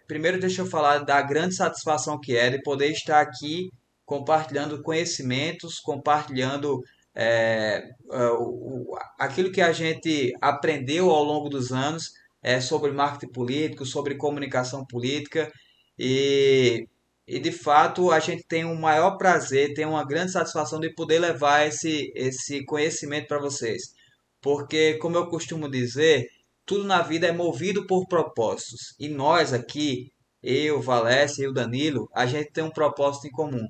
Primeiro, deixa eu falar da grande satisfação que é de poder estar aqui compartilhando conhecimentos, compartilhando aquilo que a gente aprendeu ao longo dos anos sobre marketing político, sobre comunicação política e, e de fato a gente tem um maior prazer, tem uma grande satisfação de poder levar esse conhecimento para vocês. Porque, como eu costumo dizer, tudo na vida é movido por propósitos. E nós aqui, eu, Valécia e o Danilo, a gente tem um propósito em comum.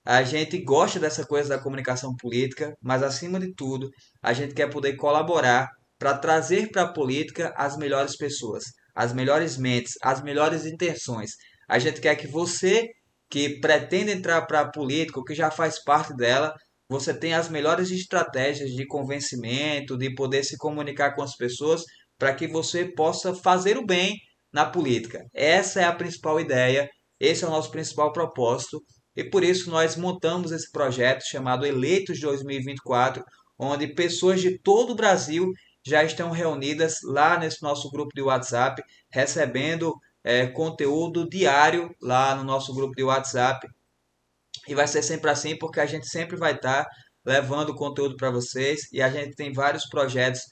A gente gosta dessa coisa da comunicação política, mas acima de tudo, a gente quer poder colaborar para trazer para a política as melhores pessoas, as melhores mentes, as melhores intenções. A gente quer que você, que pretende entrar para a política, ou que já faz parte dela, você tenha as melhores estratégias de convencimento, de poder se comunicar com as pessoas, para que você possa fazer o bem na política. Essa é a principal ideia, esse é o nosso principal propósito. E por isso nós montamos esse projeto chamado Eleitos 2024, onde pessoas de todo o Brasil já estão reunidas lá nesse nosso grupo de WhatsApp, recebendo conteúdo diário lá no nosso grupo de WhatsApp. E vai ser sempre assim, porque a gente sempre vai estar levando conteúdo para vocês e a gente tem vários projetos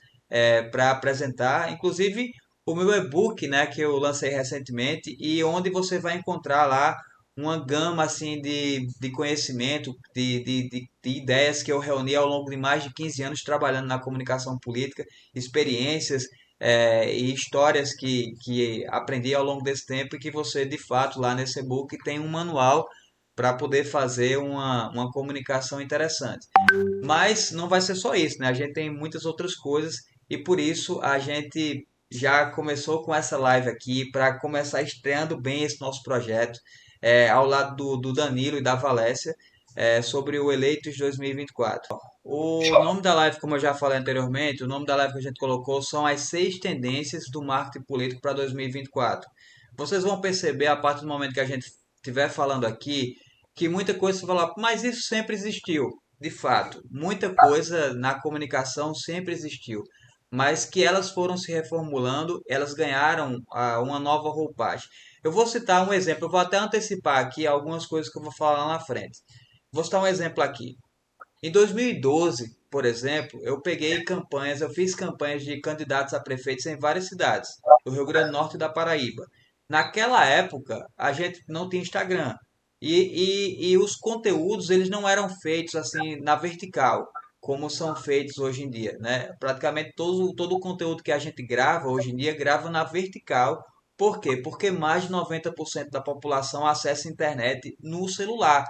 para apresentar, inclusive o meu e-book, né, que eu lancei recentemente e onde você vai encontrar lá uma gama assim de conhecimento, de ideias que eu reuni ao longo de mais de 15 anos trabalhando na comunicação política, experiências e histórias que aprendi ao longo desse tempo e que você, de fato, lá nesse e-book tem um manual para poder fazer uma comunicação interessante. Mas não vai ser só isso, né? A gente tem muitas outras coisas e por isso a gente já começou com essa live aqui para começar estreando bem esse nosso projeto ao lado do Danilo e da Valécia sobre o Eleitos 2024. O nome da live, como eu já falei anteriormente, o nome da live que a gente colocou são as 6 tendências do marketing político para 2024. Vocês vão perceber a partir do momento que a gente estiver falando aqui que muita coisa você fala, mas isso sempre existiu. De fato, muita coisa na comunicação sempre existiu, mas que elas foram se reformulando, elas ganharam uma nova roupagem. Eu vou citar um exemplo, eu vou até antecipar aqui algumas coisas que eu vou falar lá na frente. Vou citar um exemplo aqui. Em 2012, por exemplo, eu fiz campanhas de candidatos a prefeitos em várias cidades, do Rio Grande do Norte e da Paraíba. Naquela época, a gente não tinha Instagram. E os conteúdos, eles não eram feitos assim na vertical, como são feitos hoje em dia, né? Praticamente todo o conteúdo que a gente grava hoje em dia, grava na vertical. Por quê? Porque mais de 90% da população acessa a internet no celular.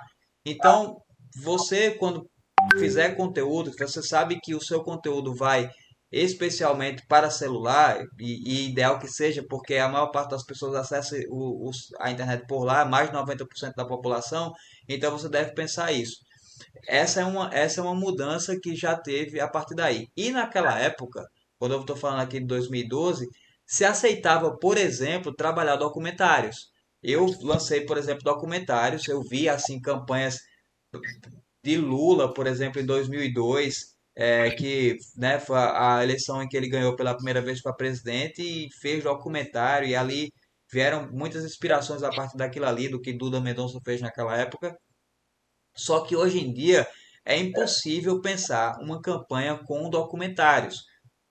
Então, você, quando fizer conteúdo, que você sabe que o seu conteúdo vai especialmente para celular, e ideal que seja, porque a maior parte das pessoas acessa a internet por lá, mais de 90% da população, então você deve pensar isso. Essa é uma mudança que já teve a partir daí. E naquela época, quando eu estou falando aqui de 2012, se aceitava, por exemplo, trabalhar documentários. Eu lancei, por exemplo, documentários, eu vi assim campanhas de Lula, por exemplo, em 2002, que né, foi a eleição em que ele ganhou pela primeira vez para presidente e fez documentário, e ali vieram muitas inspirações a partir daquilo ali, do que Duda Mendonça fez naquela época. Só que hoje em dia é impossível pensar uma campanha com documentários.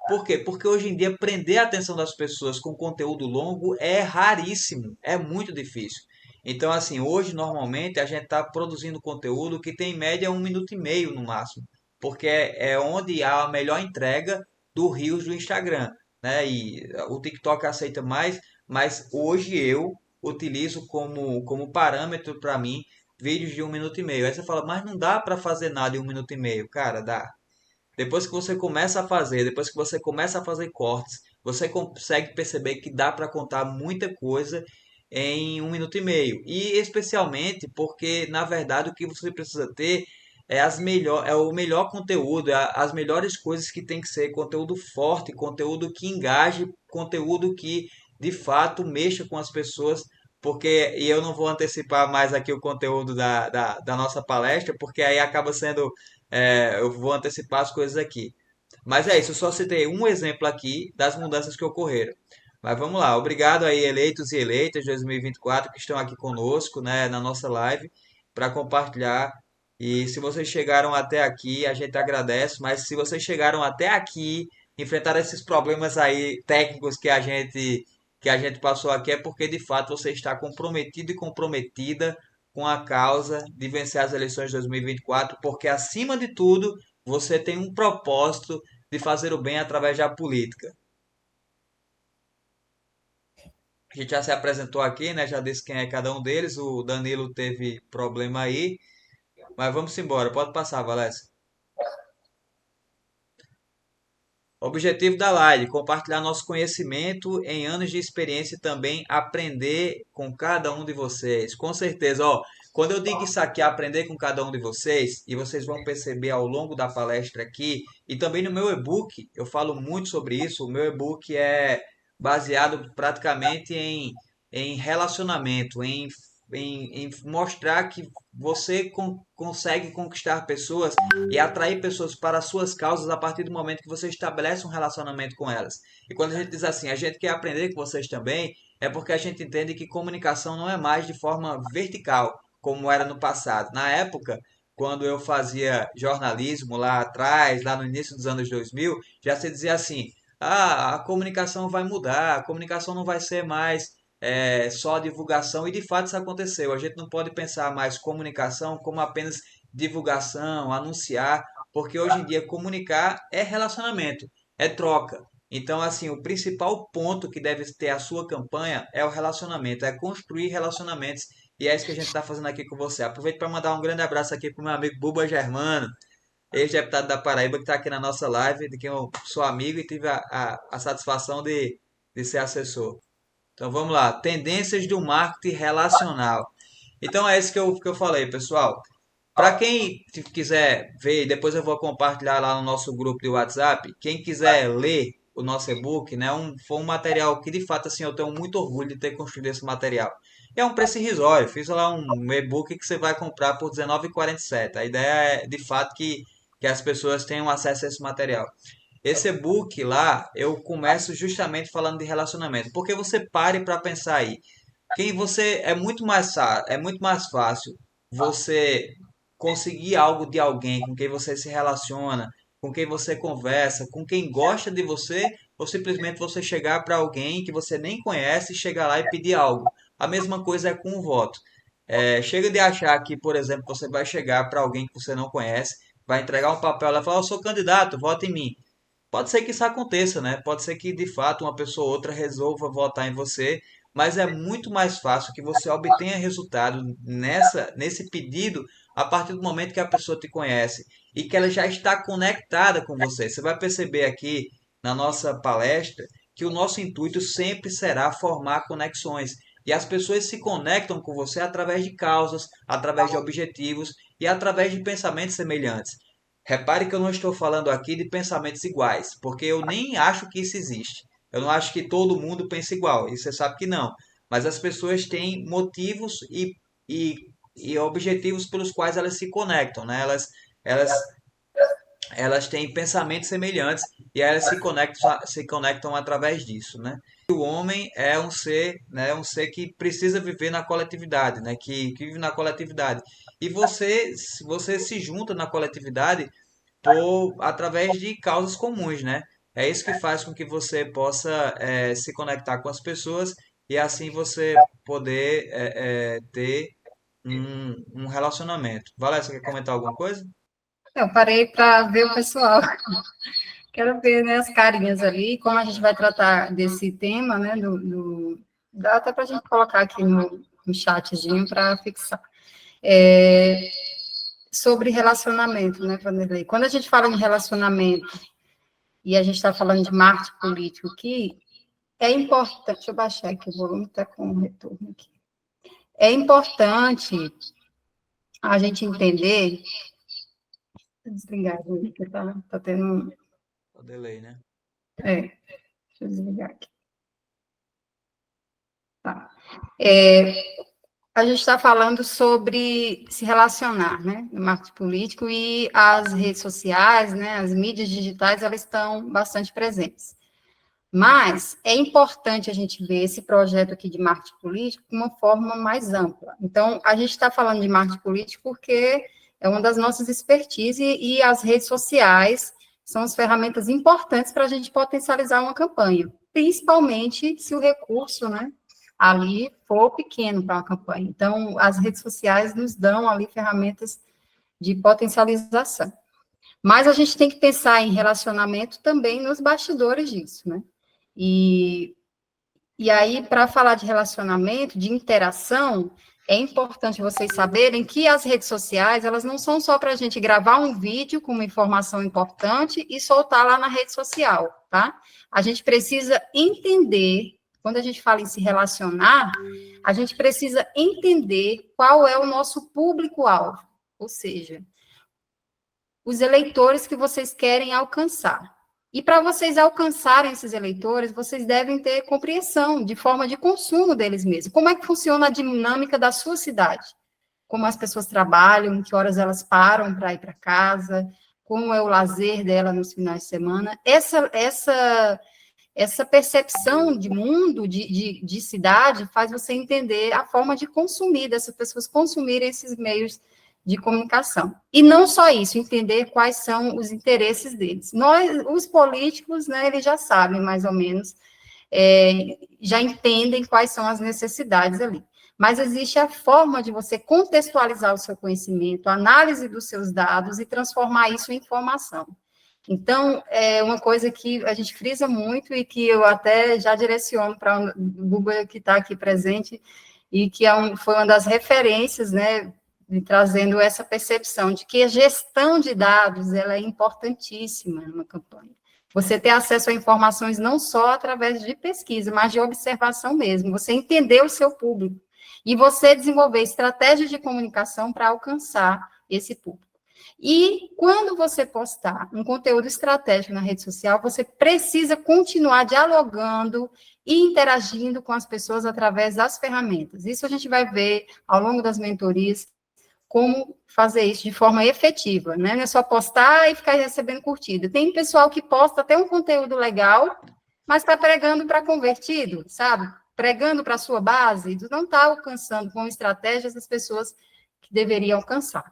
Por quê? Porque hoje em dia prender a atenção das pessoas com conteúdo longo é raríssimo, é muito difícil. Então, assim, hoje normalmente a gente está produzindo conteúdo que tem em média 1 minuto e meio no máximo, porque é onde há a melhor entrega do Reels do Instagram, né? E o TikTok aceita mais, mas hoje eu utilizo como parâmetro para mim vídeos de 1 minuto e meio. Aí você fala, mas não dá para fazer nada em 1 minuto e meio, cara, dá. Depois que você começa a fazer, depois que você começa a fazer cortes, você consegue perceber que dá para contar muita coisa em 1 minuto e meio. E especialmente porque, na verdade, o que você precisa ter é o melhor conteúdo, as melhores coisas que tem que ser conteúdo forte, conteúdo que engaje, conteúdo que de fato mexa com as pessoas. Porque, e eu não vou antecipar mais aqui o conteúdo da nossa palestra, porque aí acaba sendo eu vou antecipar as coisas aqui. Mas é isso, eu só citei um exemplo aqui das mudanças que ocorreram. Mas vamos lá, obrigado aí, eleitos e eleitas de 2024 que estão aqui conosco, né, na nossa live, para compartilhar. E se vocês chegaram até aqui, a gente agradece, mas se vocês chegaram até aqui, enfrentaram esses problemas aí técnicos que a gente passou aqui, é porque de fato você está comprometido e comprometida com a causa de vencer as eleições de 2024, porque acima de tudo, você tem um propósito de fazer o bem através da política. A gente já se apresentou aqui, né? Já disse quem é cada um deles. O Danilo teve problema aí, mas vamos embora. Pode passar, Valécia. Objetivo da live: compartilhar nosso conhecimento em anos de experiência e também aprender com cada um de vocês. Com certeza, ó, quando eu digo isso aqui, aprender com cada um de vocês, e vocês vão perceber ao longo da palestra aqui, e também no meu e-book, eu falo muito sobre isso. O meu e-book é baseado praticamente em relacionamento, em mostrar que você consegue conquistar pessoas e atrair pessoas para as suas causas a partir do momento que você estabelece um relacionamento com elas. E quando a gente diz assim, a gente quer aprender com vocês também, é porque a gente entende que comunicação não é mais de forma vertical, como era no passado. Na época, quando eu fazia jornalismo lá atrás, lá no início dos anos 2000, já se dizia assim: ah, a comunicação vai mudar, a comunicação não vai ser mais só divulgação, e de fato isso aconteceu. A gente não pode pensar mais comunicação como apenas divulgação, anunciar, porque hoje em dia comunicar é relacionamento, é troca. Então, assim, o principal ponto que deve ter a sua campanha é o relacionamento, é construir relacionamentos. E é isso que a gente está fazendo aqui com você. Aproveito para mandar um grande abraço aqui para o meu amigo Buba Germano, ex-deputado da Paraíba, que está aqui na nossa live, de quem eu sou amigo e tive a satisfação de ser assessor. Então vamos lá, tendências do marketing relacional. Então é isso que eu falei, pessoal. Para quem quiser ver, depois eu vou compartilhar lá no nosso grupo de WhatsApp. Quem quiser ler o nosso e-book, né, foi um material que de fato assim eu tenho muito orgulho de ter construído esse material. E é um preço irrisório. Fiz lá um e-book que você vai comprar por R$19,47. A ideia é de fato que as pessoas tenham acesso a esse material. Esse e-book lá, eu começo justamente falando de relacionamento, porque você pare para pensar aí. Quem você é muito mais fácil você conseguir algo de alguém com quem você se relaciona, com quem você conversa, com quem gosta de você, ou simplesmente você chegar para alguém que você nem conhece, chegar lá e pedir algo. A mesma coisa é com o voto. Chega de achar que, por exemplo, você vai chegar para alguém que você não conhece, vai entregar um papel lá e falar: eu sou candidato, vota em mim. Pode ser que isso aconteça, né? Pode ser que de fato uma pessoa ou outra resolva votar em você, mas é muito mais fácil que você obtenha resultado nesse pedido a partir do momento que a pessoa te conhece e que ela já está conectada com você. Você vai perceber aqui na nossa palestra que o nosso intuito sempre será formar conexões. E as pessoas se conectam com você através de causas, através de objetivos e através de pensamentos semelhantes. Repare que eu não estou falando aqui de pensamentos iguais, porque eu nem acho que isso existe. Eu não acho que todo mundo pensa igual, e você sabe que não. Mas as pessoas têm motivos e, e objetivos pelos quais elas se conectam, né? Elas, elas têm pensamentos semelhantes e elas se conectam através disso, né? O homem é um ser, né, um ser que precisa viver na coletividade, né? Que vive na coletividade. E você se junta na coletividade através de causas comuns, né? É isso que faz com que você possa se conectar com as pessoas e assim você poder ter um relacionamento. Valéria, você quer comentar alguma coisa? Eu parei para ver o pessoal. Quero ver, né, as carinhas ali, como a gente vai tratar desse tema, né, dá até para a gente colocar aqui no chatzinho para fixar. Sobre relacionamento, né, Vanderlei? Quando a gente fala em relacionamento e a gente está falando de marketing político aqui, é importante, deixa eu baixar aqui, o volume está com um retorno aqui. É importante a gente entender, desligar, porque tá tendo, O delay, né? deixa eu desligar aqui. Tá. A gente está falando sobre se relacionar, né, no marketing político, e as redes sociais, né, as mídias digitais, elas estão bastante presentes. Mas é importante a gente ver esse projeto aqui de marketing político de uma forma mais ampla. Então, a gente está falando de marketing político porque é uma das nossas expertises e as redes sociais são as ferramentas importantes para a gente potencializar uma campanha, principalmente se o recurso, né, ali for pequeno para uma campanha. Então, as redes sociais nos dão ali ferramentas de potencialização. Mas a gente tem que pensar em relacionamento também nos bastidores disso, né? E, e aí, para falar de relacionamento, de interação, é importante vocês saberem que as redes sociais, elas não são só para a gente gravar um vídeo com uma informação importante e soltar lá na rede social, tá? A gente precisa entender, quando a gente fala em se relacionar, a gente precisa entender qual é o nosso público-alvo, ou seja, os eleitores que vocês querem alcançar. E para vocês alcançarem esses eleitores, vocês devem ter compreensão de forma de consumo deles mesmos. Como é que funciona a dinâmica da sua cidade? Como as pessoas trabalham, em que horas elas param para ir para casa, como é o lazer dela nos finais de semana. Essa percepção de mundo, de cidade, faz você entender a forma de consumir, dessas pessoas consumirem esses meios de comunicação. E não só isso, entender quais são os interesses deles. Nós, os políticos, né, eles já sabem, mais ou menos, já entendem quais são as necessidades ali. Mas existe a forma de você contextualizar o seu conhecimento, a análise dos seus dados e transformar isso em informação. Então, é uma coisa que a gente frisa muito e que eu até já direciono para o Google que está aqui presente e que foi uma das referências, né, trazendo essa percepção de que a gestão de dados ela é importantíssima numa campanha. Você ter acesso a informações não só através de pesquisa, mas de observação mesmo. Você entender o seu público e você desenvolver estratégias de comunicação para alcançar esse público. E quando você postar um conteúdo estratégico na rede social, você precisa continuar dialogando e interagindo com as pessoas através das ferramentas. Isso a gente vai ver ao longo das mentorias, como fazer isso de forma efetiva, né? Não é só postar e ficar recebendo curtida. Tem pessoal que posta até um conteúdo legal, mas está pregando para convertido, sabe? Pregando para a sua base, não está alcançando com estratégias as pessoas que deveriam alcançar.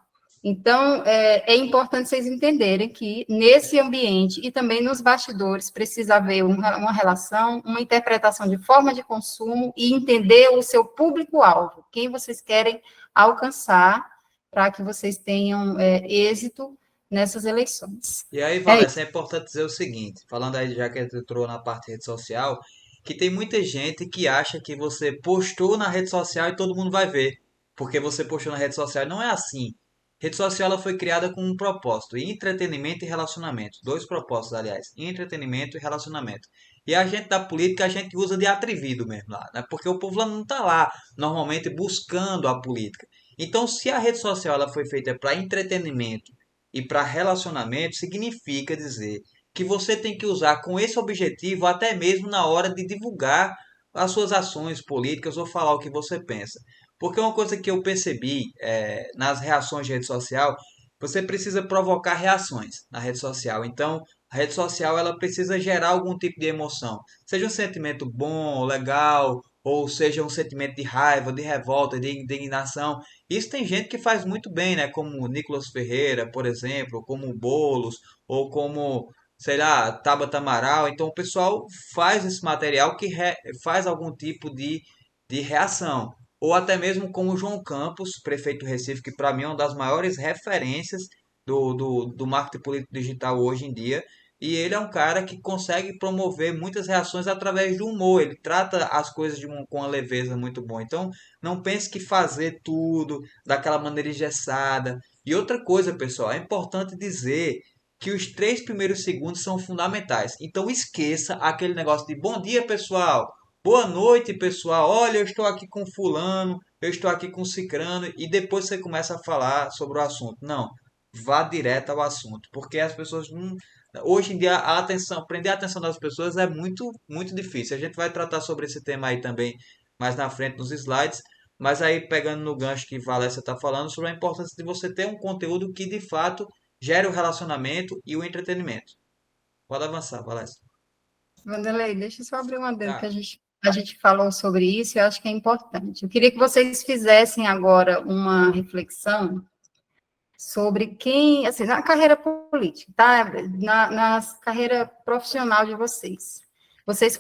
Então, é importante vocês entenderem que nesse ambiente e também nos bastidores precisa haver uma relação, uma interpretação de forma de consumo e entender o seu público-alvo, quem vocês querem alcançar para que vocês tenham êxito nessas eleições. E aí, Vanessa, é importante dizer o seguinte, falando aí, já que entrou na parte de rede social, que tem muita gente que acha que você postou na rede social e todo mundo vai ver, porque você postou na rede social. Não é assim. Rede social ela foi criada com um propósito, entretenimento e relacionamento. Dois propósitos, aliás, entretenimento e relacionamento. E a gente da política, a gente usa de atrevido mesmo lá, né? Porque o povo lá não está lá, normalmente, buscando a política. Então, se a rede social ela foi feita para entretenimento e para relacionamento, significa dizer que você tem que usar com esse objetivo até mesmo na hora de divulgar as suas ações políticas ou falar o que você pensa. Porque uma coisa que eu percebi nas reações de rede social, você precisa provocar reações na rede social. Então, a rede social ela precisa gerar algum tipo de emoção. Seja um sentimento bom, legal, ou seja um sentimento de raiva, de revolta, de indignação. Isso tem gente que faz muito bem, né? Como o Nicolas Ferreira, por exemplo, ou como o Boulos, ou como, sei lá, Tabata Amaral. Então o pessoal faz esse material que faz algum tipo de reação. Ou até mesmo como o João Campos, prefeito do Recife, que para mim é uma das maiores referências do marketing político digital hoje em dia. E ele é um cara que consegue promover muitas reações através do humor. Ele trata as coisas com uma leveza muito boa. Então, não pense que fazer tudo daquela maneira engessada. E outra coisa, pessoal, é importante dizer que os 3 primeiros segundos são fundamentais. Então, esqueça aquele negócio de bom dia, pessoal. Boa noite, pessoal. Olha, eu estou aqui com fulano, eu estou aqui com cicrano. E depois você começa a falar sobre o assunto. Não, vá direto ao assunto. Porque as pessoas não... Hoje em dia, a atenção, prender a atenção das pessoas é muito, muito difícil. A gente vai tratar sobre esse tema aí também mais na frente nos slides. Mas aí, pegando no gancho que Valécia está falando, sobre a importância de você ter um conteúdo que de fato gere o relacionamento e o entretenimento. Pode avançar, Valécia. Vanderlei, deixa eu só abrir uma dedo que Tá. a gente falou sobre isso e eu acho que é importante. Eu queria que vocês fizessem agora uma reflexão sobre quem, assim, na carreira política, tá? Na carreira profissional de vocês. Vocês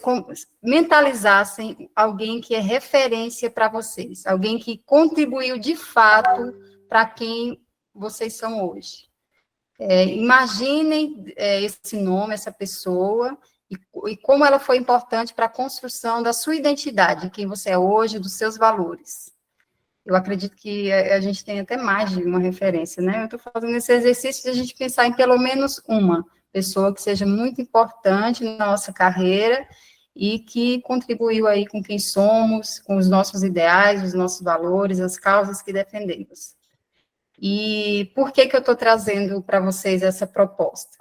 mentalizassem alguém que é referência para vocês, alguém que contribuiu de fato para quem vocês são hoje. Imaginem esse nome, essa pessoa, e como ela foi importante para a construção da sua identidade, quem você é hoje, dos seus valores. Eu acredito que a gente tem até mais de uma referência, né? Eu estou fazendo esse exercício de a gente pensar em pelo menos uma pessoa que seja muito importante na nossa carreira e que contribuiu aí com quem somos, com os nossos ideais, os nossos valores, as causas que defendemos. E por que que eu estou trazendo para vocês essa proposta?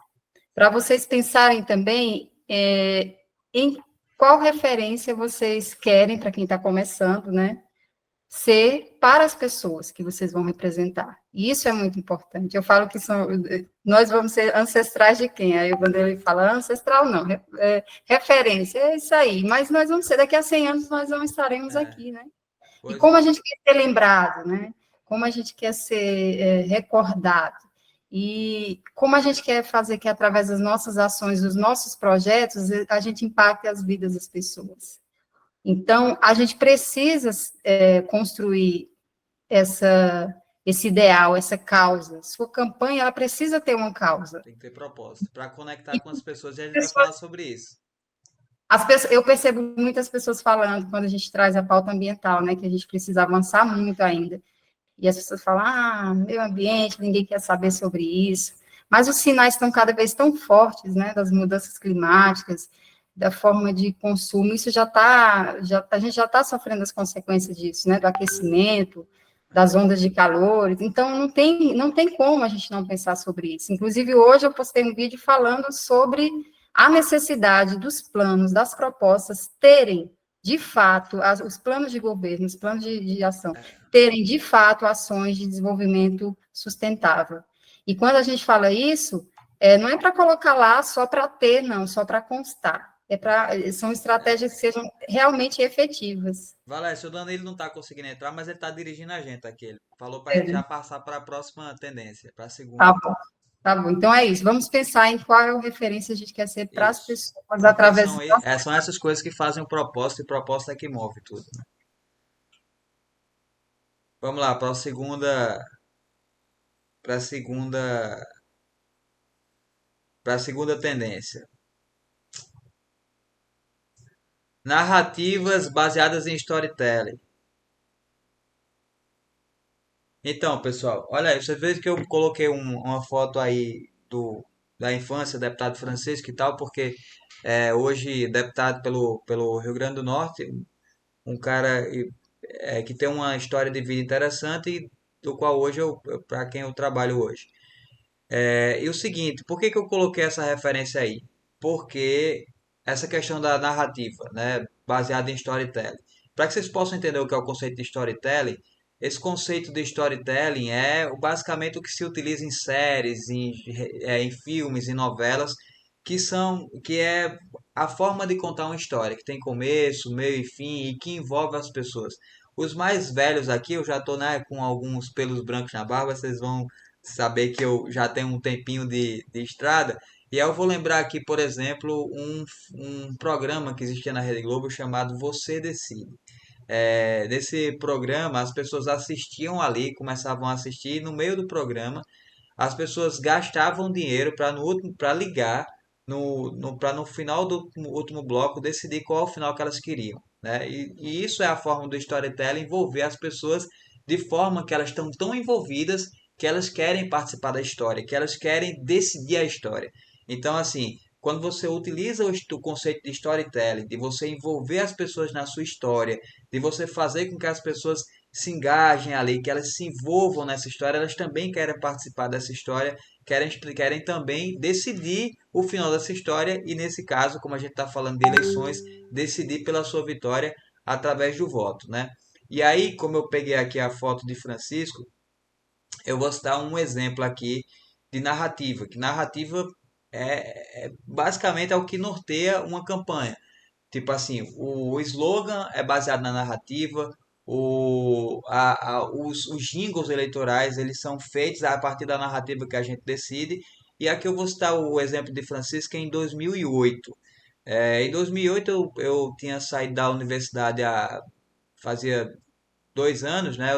Para vocês pensarem também em qual referência vocês querem, para quem está começando, né? Ser para as pessoas que vocês vão representar. E isso é muito importante. Eu falo que nós vamos ser ancestrais de quem? Aí o Vanderlei fala, ancestral não, referência, é isso aí. Mas nós vamos ser, daqui a 100 anos nós não estaremos É, aqui, né? E pois como é. a gente quer ser lembrado, né? Como a gente quer ser recordado. E como a gente quer fazer que, através das nossas ações, dos nossos projetos, a gente impacte as vidas das pessoas. Então, a gente precisa construir esse ideal, essa causa. Sua campanha, ela precisa ter uma causa. Tem que ter propósito. Para conectar E com as pessoas, e a gente vai pessoas, falar sobre isso. eu percebo muitas pessoas falando, quando a gente traz a pauta ambiental, né, que a gente precisa avançar muito ainda. E as pessoas falam, meio ambiente, ninguém quer saber sobre isso. Mas os sinais estão cada vez tão fortes, né, das mudanças climáticas, da forma de consumo, isso a gente já está sofrendo as consequências disso, né, do aquecimento, das ondas de calor, então não tem como a gente não pensar sobre isso. Inclusive, hoje eu postei um vídeo falando sobre a necessidade dos planos, das propostas terem, de fato, os planos de governo, os planos de ação, terem, de fato, ações de desenvolvimento sustentável. E quando a gente fala isso, não é para colocar lá só para ter, não, só para constar. São estratégias que sejam realmente efetivas. Valécio, o Danilo não está conseguindo entrar, mas ele está dirigindo a gente aqui. Ele falou para a gente É, já passar para a próxima tendência, para a tá segunda. bom, tá bom. Então é isso. Vamos pensar em qual referência a gente quer ser para as Isso. pessoas Porque através são, do nosso. são essas coisas que fazem o propósito e propósito é que move tudo. Vamos lá, para a segunda, para a segunda tendência. Narrativas baseadas em storytelling. Então, pessoal, olha aí, você vê que eu coloquei uma foto aí da infância, deputado Francisco e tal, porque hoje deputado pelo Rio Grande do Norte, um cara que tem uma história de vida interessante e do qual hoje para quem eu trabalho hoje. E o seguinte, por que que eu coloquei essa referência aí? Porque essa questão da narrativa, né, baseada em storytelling. Para que vocês possam entender o que é o conceito de storytelling, esse conceito de storytelling é basicamente o que se utiliza em séries, em filmes, em novelas, que é a forma de contar uma história, que tem começo, meio e fim e que envolve as pessoas. Os mais velhos aqui, eu já estou, né, com alguns pelos brancos na barba, vocês vão saber que eu já tenho um tempinho de estrada. E aí eu vou lembrar aqui, por exemplo, um programa que existia na Rede Globo chamado Você Decide. Nesse programa, as pessoas assistiam ali, começavam a assistir, e no meio do programa, as pessoas gastavam dinheiro para ligar para no final do último bloco decidir qual é o final que elas queriam, né? E isso é a forma do storytelling envolver as pessoas de forma que elas estão tão envolvidas que elas querem participar da história, que elas querem decidir a história. Então, assim, quando você utiliza o conceito de storytelling, de você envolver as pessoas na sua história, de você fazer com que as pessoas se engajem ali, que elas se envolvam nessa história, elas também querem participar dessa história, querem também decidir o final dessa história e, nesse caso, como a gente está falando de eleições, decidir pela sua vitória através do voto, né? E aí, como eu peguei aqui a foto de Francisco, eu vou citar um exemplo aqui de narrativa, que narrativa basicamente é o que norteia uma campanha. Tipo assim, o slogan é baseado na narrativa, os jingles eleitorais eles são feitos a partir da narrativa que a gente decide. E aqui eu vou citar o exemplo de Francisco em 2008. Em 2008 eu tinha saído da universidade fazia 2 anos, né?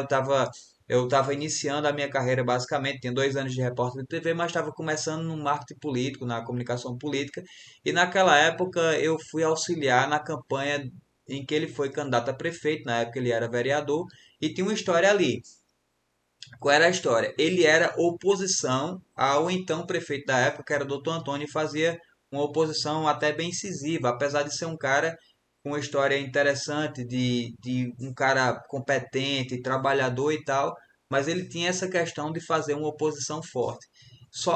Eu tava iniciando a minha carreira basicamente, tinha 2 anos de repórter de TV, mas estava começando no marketing político, na comunicação política, e naquela época eu fui auxiliar na campanha em que ele foi candidato a prefeito, na época ele era vereador, e tinha uma história ali. Qual era a história? Ele era oposição ao então prefeito da época, que era o Dr. Antônio, e fazia uma oposição até bem incisiva, apesar de ser um cara com uma história interessante, de um cara competente, trabalhador e tal, mas ele tinha essa questão de fazer uma oposição forte.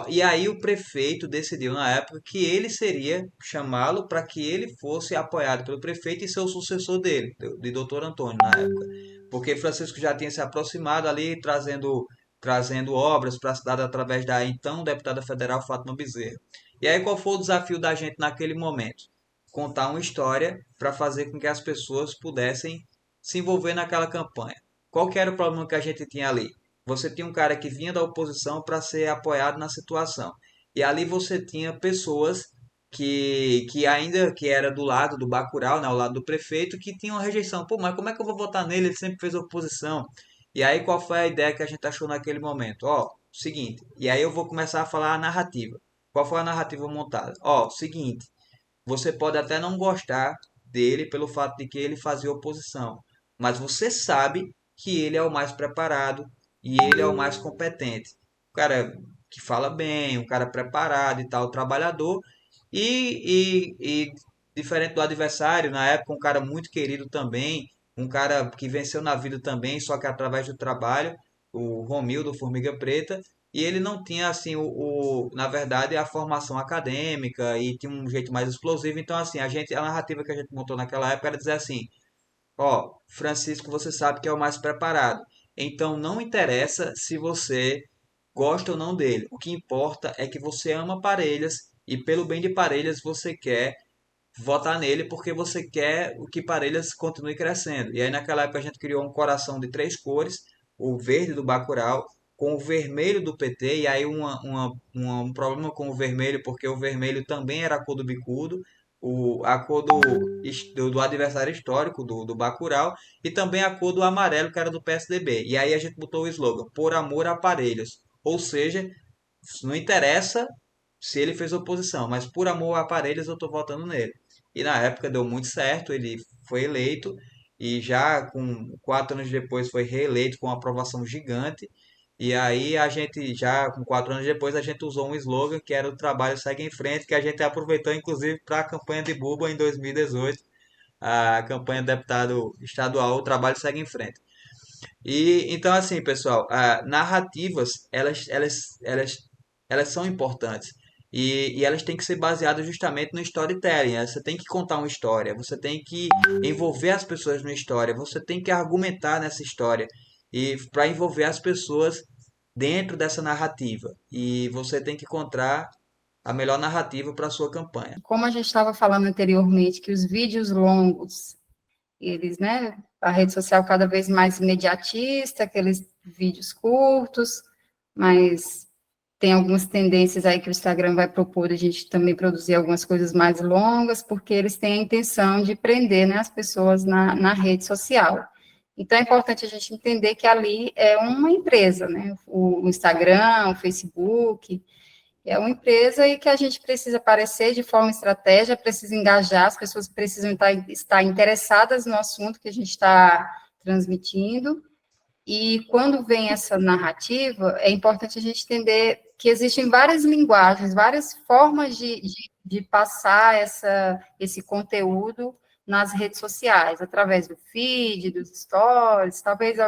E aí o prefeito decidiu na época que ele seria chamá-lo para que ele fosse apoiado pelo prefeito e ser o sucessor dele, de Dr. Antônio na época, porque Francisco já tinha se aproximado ali, trazendo obras para a cidade através da então deputada federal Fátima Bezerra. E aí qual foi o desafio da gente naquele momento? Contar uma história para fazer com que as pessoas pudessem se envolver naquela campanha. Qual que era o problema que a gente tinha ali? Você tinha um cara que vinha da oposição para ser apoiado na situação. E ali você tinha pessoas que ainda que era do lado do Bacurau, né, ao lado do prefeito, que tinham uma rejeição. Pô, mas como é que eu vou votar nele? Ele sempre fez oposição. E aí qual foi a ideia que a gente achou naquele momento? Ó, seguinte, e aí eu vou começar a falar a narrativa. Qual foi a narrativa montada? Ó, seguinte, você pode até não gostar dele pelo fato de que ele fazia oposição, mas você sabe que ele é o mais preparado e ele é o mais competente. O cara que fala bem, um cara preparado e tal, trabalhador, e diferente do adversário, na época, um cara muito querido também, um cara que venceu na vida também, só que através do trabalho, o Romildo Formiga Preta, e ele não tinha, assim, na verdade, a formação acadêmica e tinha um jeito mais explosivo. Então, assim, a narrativa que a gente montou naquela época era dizer assim: ó, Francisco, você sabe que é o mais preparado. Então, não interessa se você gosta ou não dele. O que importa é que você ama Parelhas e, pelo bem de Parelhas, você quer votar nele porque você quer o que Parelhas continue crescendo. E aí naquela época a gente criou um coração de 3 cores, o verde do Bacurau com o vermelho do PT, e aí um problema com o vermelho, porque o vermelho também era a cor do bicudo, a cor do adversário histórico do Bacurau, e também a cor do amarelo, que era do PSDB. E aí a gente botou o slogan, por amor a Parelhas. Ou seja, não interessa se ele fez oposição, mas por amor a Parelhas eu estou votando nele. E na época deu muito certo, ele foi eleito e já com 4 anos depois foi reeleito com uma aprovação gigante. E aí a gente já com 4 anos depois a gente usou um slogan que era o trabalho segue em frente, que a gente aproveitou inclusive para a campanha de Buba em 2018, a campanha de deputado estadual, o trabalho segue em frente. E então assim, pessoal, narrativas elas são importantes. E elas têm que ser baseadas justamente no storytelling, né? Você tem que contar uma história, você tem que envolver as pessoas na história, você tem que argumentar nessa história e para envolver as pessoas dentro dessa narrativa. E você tem que encontrar a melhor narrativa para a sua campanha. Como a gente estava falando anteriormente, que os vídeos longos, eles, né, a rede social cada vez mais imediatista, aqueles vídeos curtos, mas tem algumas tendências aí que o Instagram vai propor a gente também produzir algumas coisas mais longas, porque eles têm a intenção de prender, né, as pessoas na rede social. Então, é importante a gente entender que ali é uma empresa, né, o Instagram, o Facebook, é uma empresa e que a gente precisa aparecer de forma estratégica, precisa engajar, as pessoas precisam estar interessadas no assunto que a gente está transmitindo. E quando vem essa narrativa, é importante a gente entender que existem várias linguagens, várias formas de passar esse conteúdo nas redes sociais, através do feed, dos stories, talvez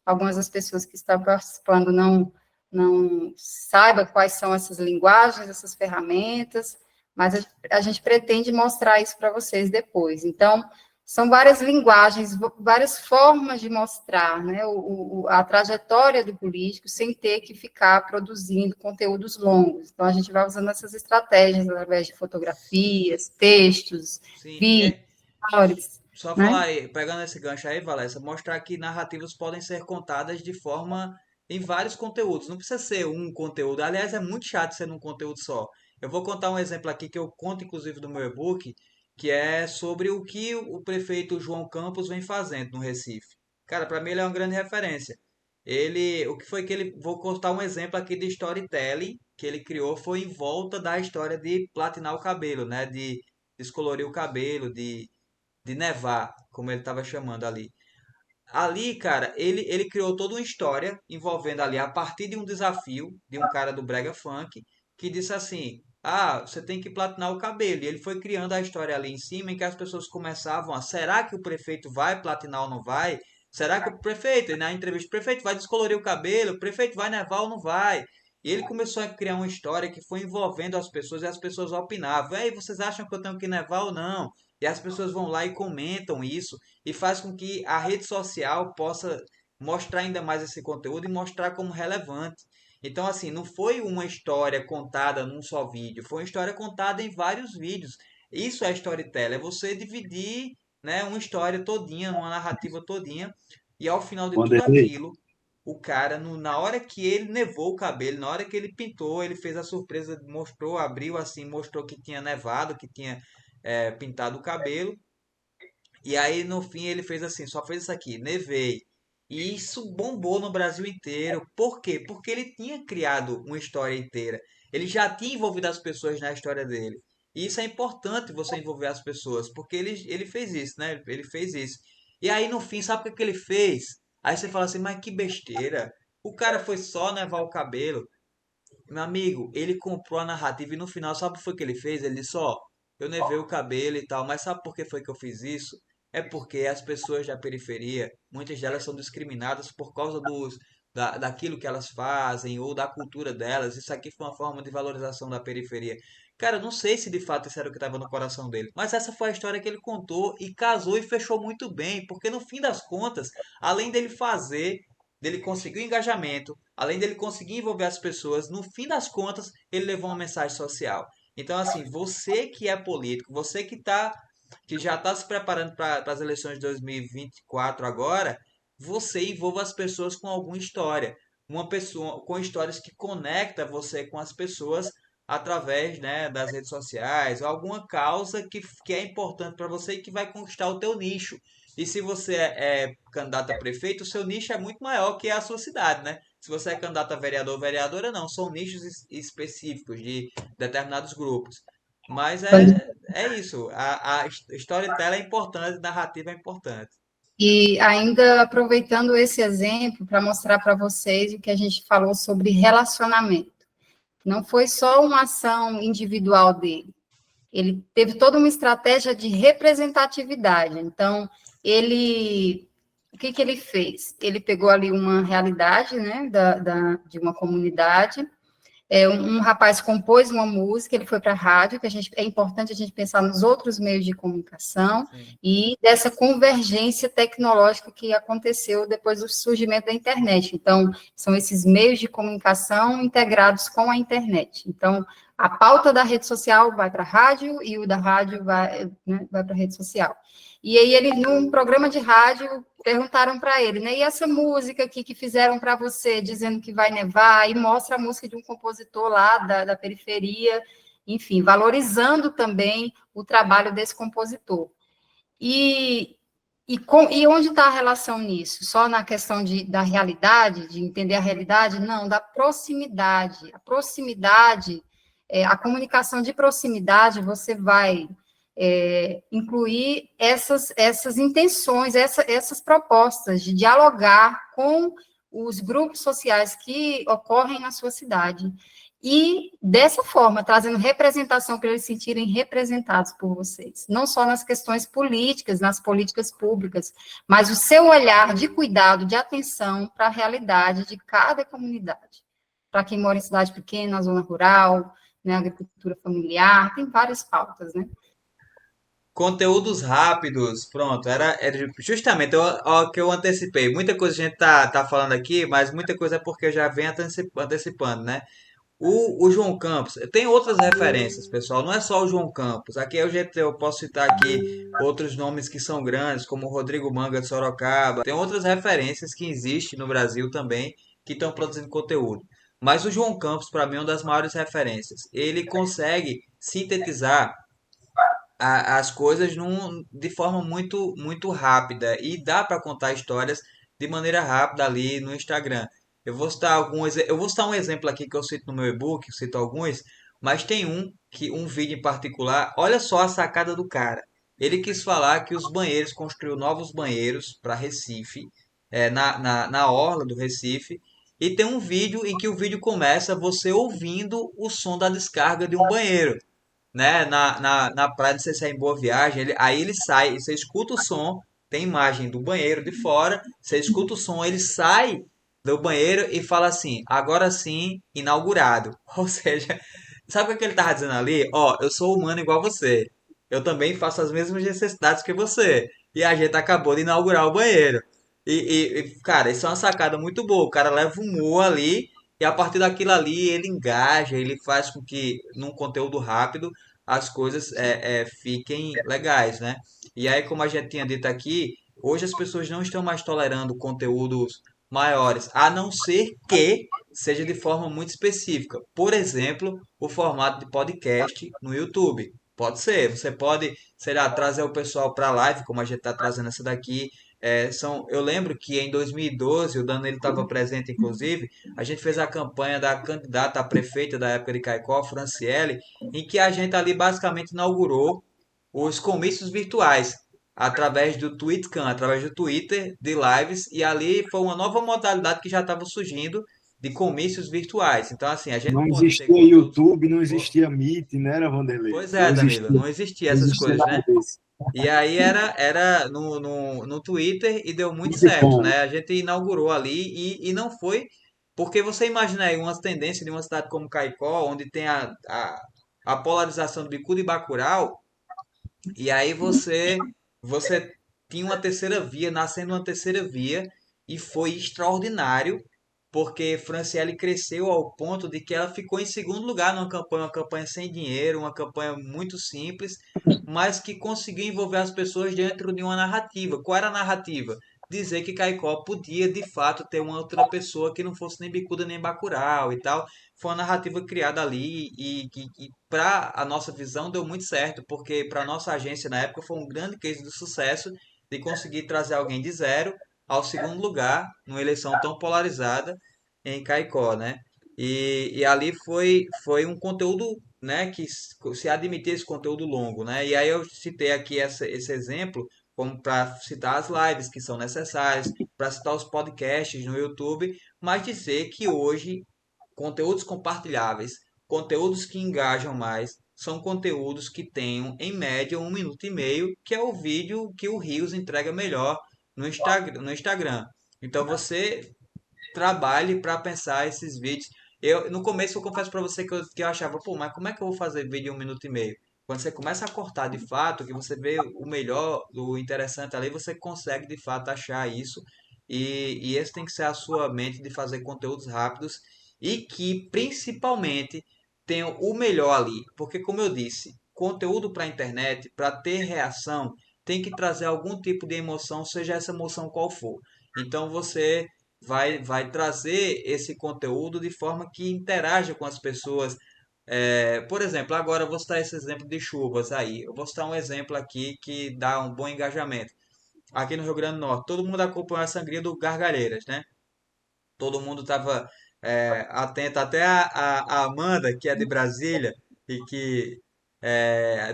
algumas das pessoas que estão participando não saiba quais são essas linguagens, essas ferramentas, mas a gente pretende mostrar isso para vocês depois. Então, São várias linguagens, várias formas de mostrar, né, a trajetória do político sem ter que ficar produzindo conteúdos longos. Então, a gente vai usando essas estratégias através de fotografias, textos, Sim, vídeos, stories, só né? falar aí, pegando esse gancho aí, Valéria, mostrar que narrativas podem ser contadas de forma em vários conteúdos. Não precisa ser um conteúdo. Aliás, é muito chato ser num conteúdo só. Eu vou contar um exemplo aqui que eu conto, inclusive, no meu e-book, que é sobre o que o prefeito João Campos vem fazendo no Recife. Cara, para mim ele é uma grande referência. O que foi que ele, vou contar um exemplo aqui de storytelling que ele criou foi em volta da história de platinar o cabelo, né? De descolorir o cabelo, de nevar, como ele estava chamando ali. Ali, cara, ele criou toda uma história envolvendo ali, a partir de um desafio de um cara do Brega Funk, que disse assim: Ah, você tem que platinar o cabelo. E ele foi criando a história ali em cima, em que as pessoas começavam a: será que o prefeito vai platinar ou não vai? Será que o prefeito, e na entrevista, o prefeito vai descolorir o cabelo? O prefeito vai nevar ou não vai? E ele começou a criar uma história que foi envolvendo as pessoas e as pessoas opinavam: Ei, vocês acham que eu tenho que nevar ou não? E as pessoas vão lá e comentam isso e faz com que a rede social possa mostrar ainda mais esse conteúdo e mostrar como relevante. Então, assim, não foi uma história contada num só vídeo, foi uma história contada em vários vídeos. Isso é storytelling, é você dividir, né, uma história todinha, uma narrativa todinha, e ao final de tudo Vanderlei, aquilo, o cara, na hora que ele nevou o cabelo, na hora que ele pintou, ele fez a surpresa, mostrou, abriu assim, mostrou que tinha nevado, que tinha pintado o cabelo, e aí no fim ele fez assim, só fez isso aqui, nevei. E isso bombou no Brasil inteiro. Por quê? Porque ele tinha criado uma história inteira. Ele já tinha envolvido as pessoas na história dele. E isso é importante você envolver as pessoas, porque ele fez isso, né? Ele fez isso. E aí no fim, sabe o que que ele fez? Aí você fala assim, mas que besteira. O cara foi só nevar o cabelo. Meu amigo, ele comprou a narrativa e no final, sabe o que foi que ele fez? Ele disse, ó, eu nevei o cabelo e tal, mas sabe por que foi que eu fiz isso? É porque as pessoas da periferia, muitas delas são discriminadas por causa daquilo que elas fazem ou da cultura delas. Isso aqui foi uma forma de valorização da periferia. Cara, eu não sei se de fato isso era o que estava no coração dele, mas essa foi a história que ele contou e casou e fechou muito bem, porque no fim das contas, além dele fazer, dele conseguir o engajamento, além dele conseguir envolver as pessoas, no fim das contas, ele levou uma mensagem social. Então, assim, você que é político, você que já está se preparando para as eleições de 2024 agora, você envolva as pessoas com alguma história. Uma pessoa com histórias que conecta você com as pessoas através, né, das redes sociais, ou alguma causa que é importante para você e que vai conquistar o teu nicho. E se você é candidato a prefeito, o seu nicho é muito maior que a sua cidade, né? Se você é candidato a vereador ou vereadora, não. São nichos específicos de determinados grupos. Mas é isso. A storytelling é importante, narrativa é importante. E ainda aproveitando esse exemplo para mostrar para vocês o que a gente falou sobre relacionamento. Não foi só uma ação individual dele. Ele teve toda uma estratégia de representatividade. Então, o que ele fez? Ele pegou ali uma realidade, né, de uma comunidade. Um rapaz compôs uma música, ele foi para a rádio, que é importante a gente pensar nos outros meios de comunicação Sim. e dessa convergência tecnológica que aconteceu depois do surgimento da internet. Então, são esses meios de comunicação integrados com a internet. Então, a pauta da rede social vai para a rádio e o da rádio vai, né, vai para a rede social. E aí ele, num programa de rádio, perguntaram para ele, né? E essa música aqui que fizeram para você, dizendo que vai nevar, e mostra a música de um compositor lá da periferia, enfim, valorizando também o trabalho desse compositor. E onde está a relação nisso? Só na questão da realidade, de entender a realidade? Não, da proximidade. A proximidade, a comunicação de proximidade, você vai incluir essas intenções, essas propostas de dialogar com os grupos sociais que ocorrem na sua cidade. E, dessa forma, trazendo representação para eles se sentirem representados por vocês. Não só nas questões políticas, nas políticas públicas, mas o seu olhar de cuidado, de atenção para a realidade de cada comunidade. Para quem mora em cidade pequena, na zona rural, né, agricultura familiar, tem várias pautas, né? Conteúdos rápidos, pronto, era justamente o que eu antecipei. Muita coisa a gente tá falando aqui, mas muita coisa é porque eu já venho antecipando, né? O João Campos, tem outras referências, pessoal, não é só o João Campos. Aqui eu posso citar aqui outros nomes que são grandes, como o Rodrigo Manga de Sorocaba. Tem outras referências que existem no Brasil também, que estão produzindo conteúdo. Mas o João Campos, para mim, é uma das maiores referências. Ele consegue sintetizar as coisas de forma muito rápida e dá para contar histórias de maneira rápida ali no Instagram. Eu vou citar um exemplo aqui que eu cito no meu e-book, eu cito alguns, mas tem um vídeo em particular, olha só a sacada do cara. Ele quis falar que os banheiros construiu novos banheiros para Recife, na orla do Recife, e tem um vídeo em que o vídeo começa você ouvindo o som da descarga de um banheiro, né, na praia, não sei se é em Boa Viagem, aí ele sai, você escuta o som, tem imagem do banheiro de fora, você escuta o som, ele sai do banheiro e fala assim, agora sim, inaugurado. Ou seja, sabe o que ele tava dizendo ali? Ó, eu sou humano igual você, eu também faço as mesmas necessidades que você, e a gente acabou de inaugurar o banheiro. Cara, isso é uma sacada muito boa, o cara leva um humor ali, e a partir daquilo ali ele engaja, ele faz com que, num conteúdo rápido, as coisas fiquem legais, né? E aí, como a gente tinha dito aqui, hoje as pessoas não estão mais tolerando conteúdos maiores, a não ser que seja de forma muito específica. Por exemplo, o formato de podcast no YouTube. Pode ser, você pode, sei lá, trazer o pessoal para a live, como a gente está trazendo essa daqui. Eu lembro que em 2012, o Danilo estava presente, inclusive, a gente fez a campanha da candidata a prefeita da época de Caicó, Franciele, em que a gente ali basicamente inaugurou os comícios virtuais através do TweetCam, através do Twitter, de lives, e ali foi uma nova modalidade que já estava surgindo de comícios virtuais. Então, assim, a gente Não pode ter existia conteúdos. YouTube, não existia Meet, né, era Vanderlei? Pois é, Danilo, não existia Não essas existia coisas, nada né? disso. E aí era no Twitter e deu muito certo, Criticando. né? A gente inaugurou ali e não foi. Porque você imagina aí uma tendência de uma cidade como Caicó, onde tem a polarização do Bicuda e Bacurau, e aí você tinha uma terceira via, nascendo uma terceira via, e foi extraordinário, porque Franciele cresceu ao ponto de que ela ficou em segundo lugar numa campanha, uma campanha sem dinheiro, uma campanha muito simples, mas que conseguiu envolver as pessoas dentro de uma narrativa. Qual era a narrativa? Dizer que Caicó podia de fato ter uma outra pessoa que não fosse nem bicuda nem bacurau e tal. Foi uma narrativa criada ali e para a nossa visão deu muito certo, porque para a nossa agência na época foi um grande case de sucesso de conseguir trazer alguém de zero ao segundo lugar numa eleição tão polarizada em Caicó, né? E ali foi um conteúdo, né, que se admitir esse conteúdo longo, né? E aí eu citei aqui esse exemplo como para citar as lives que são necessárias, para citar os podcasts no YouTube, mas dizer que hoje conteúdos compartilháveis, conteúdos que engajam mais, são conteúdos que tenham em média 1 minuto e meio, que é o vídeo que o Reels entrega melhor no Instagram. Então você trabalhe para pensar esses vídeos. No começo eu confesso para você que eu achava, pô, mas como é que eu vou fazer vídeo em 1 minuto e meio? Quando você começa a cortar de fato, que você vê o melhor, o interessante ali, você consegue de fato achar isso. E esse tem que ser a sua mente de fazer conteúdos rápidos e que principalmente tenham o melhor ali. Porque, como eu disse, conteúdo para a internet, para ter reação, tem que trazer algum tipo de emoção, seja essa emoção qual for. Então você vai trazer esse conteúdo de forma que interaja com as pessoas. Por exemplo, agora eu vou citar esse exemplo de chuvas aí. Eu vou citar um exemplo aqui que dá um bom engajamento. Aqui no Rio Grande do Norte, todo mundo acompanhou a sangria do Gargalheiras, né? Todo mundo estava atento, até a Amanda, que é de Brasília e que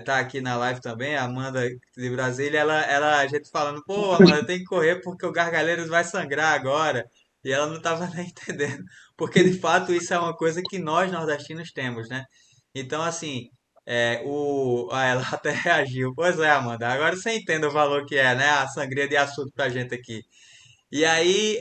tá aqui na live também, a Amanda de Brasília, a gente falando, pô, Amanda, tem que correr porque o Gargalheiros vai sangrar agora. E ela não estava nem entendendo, porque de fato isso é uma coisa que nós nordestinos temos, né? Então, assim, ela até reagiu. Pois é, Amanda, agora você entende o valor que é, né? A sangria de açúcar pra gente aqui. E aí